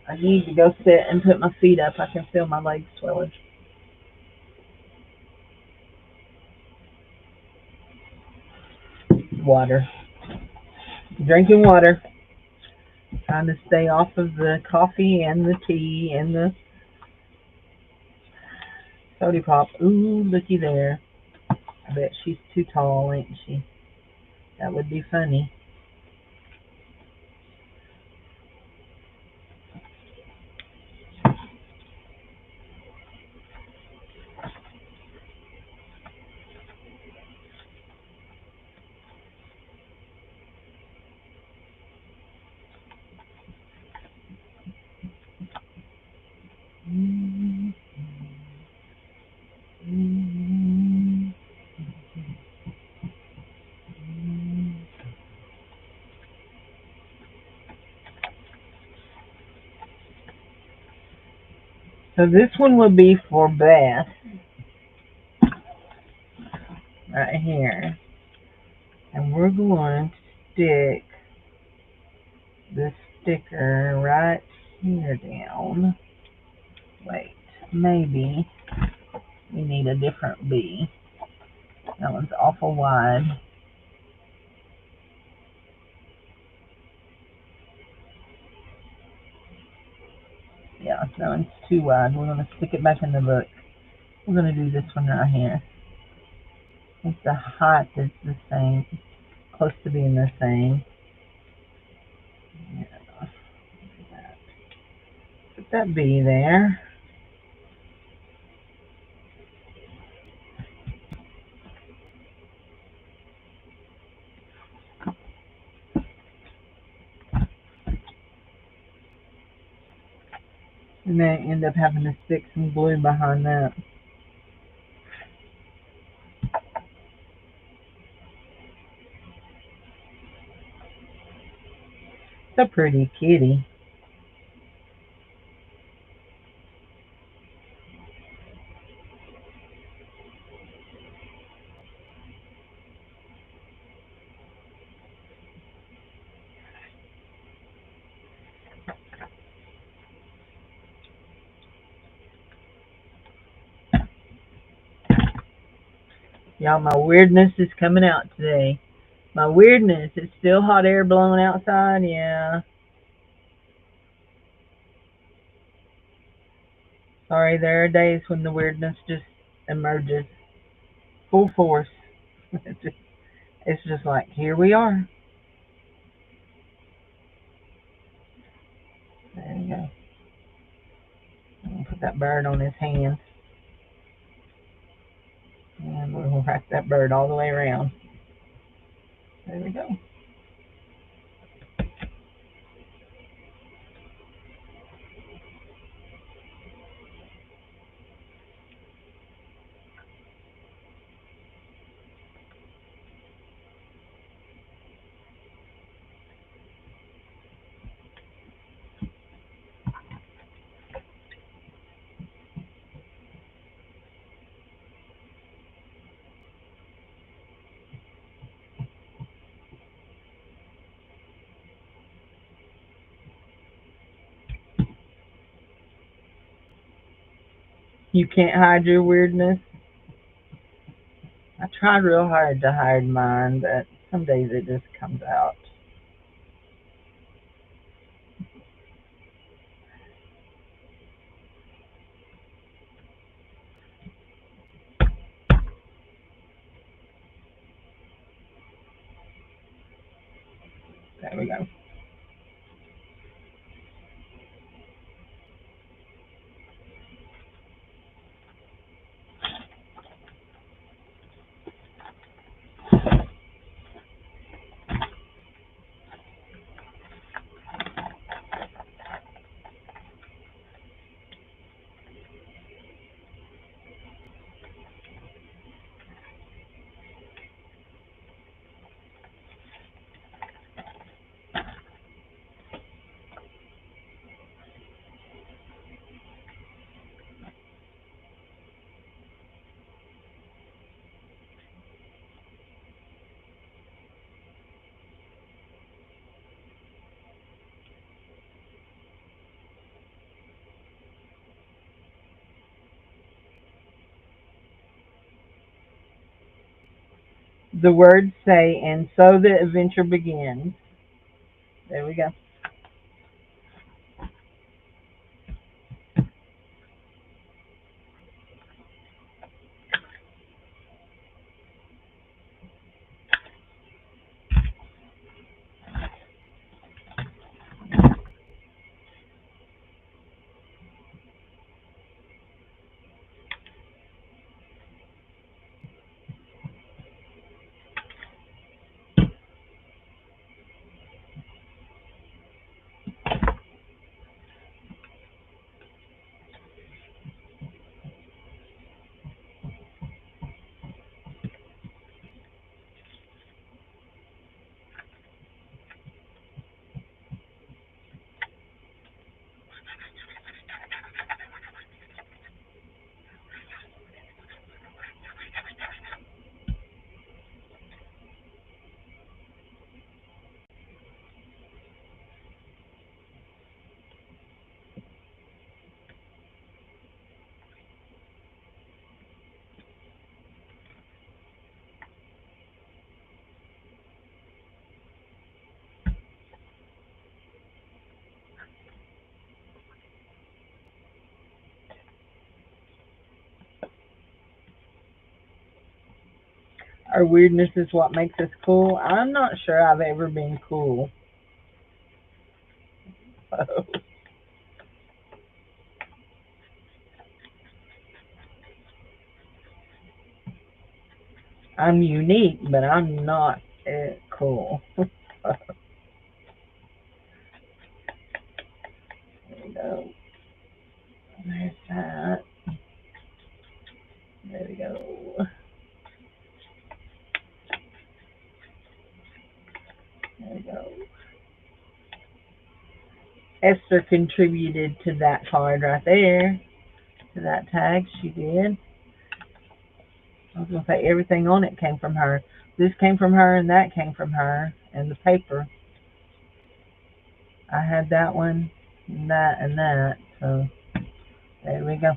I need to go sit and put my feet up. I can feel my legs swelling. Water. Drinking water. Trying to stay off of the coffee and the tea and the Sody Pop. Ooh, looky there. I bet she's too tall, ain't she? That would be funny. So this one will be for Beth, right here. And we're going to stick this sticker right here down. Wait, maybe we need a different bee. That one's awful wide. Yeah, that one's too wide. We're going to stick it back in the book. We're going to do this one right here. I think the height is the same, close to being the same. Yeah, put that bee there. And then end up having to stick some glue behind that. It's a pretty kitty. Y'all, my weirdness is coming out today. My weirdness. It's still hot air blowing outside. Yeah. Sorry, there are days when the weirdness just emerges full force. It's just like, here we are. There you go. I'm going to put that bird on his hand. And we're going to wrap that bird all the way around. There we go. You can't hide your weirdness. I tried real hard to hide mine, but some days it just comes out. There we go. The words say, and so the adventure begins. There we go. Our weirdness is what makes us cool. I'm not sure I've ever been cool. I'm unique, but I'm not cool. There we go. There's that. There we go. There we go. Esther contributed to that card right there, to that tag. She did. I was gonna say everything on it came from her. This came from her, and that came from her, and the paper. I had that one, and that, and that. So there we go.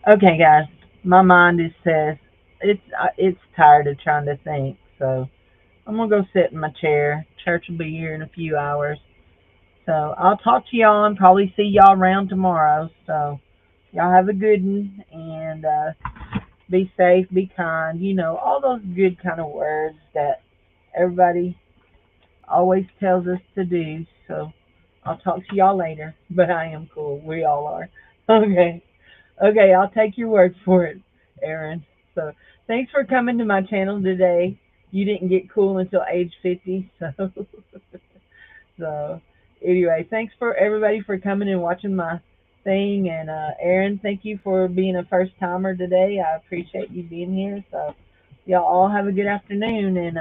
Okay, guys. My mind is says it's tired of trying to think. So I'm gonna go sit in my chair. Church will be here in a few hours. So I'll talk to y'all and probably see y'all around tomorrow. So y'all have a good one and be safe, be kind. You know, all those good kind of words that everybody always tells us to do. So I'll talk to y'all later. But I am cool. We all are. Okay. Okay, I'll take your word for it, Aaron. So thanks for coming to my channel today. You didn't get cool until age 50, so so anyway, thanks for everybody for coming and watching my thing. And Aaron, thank you for being a first timer today. I appreciate you being here. So y'all all have a good afternoon, and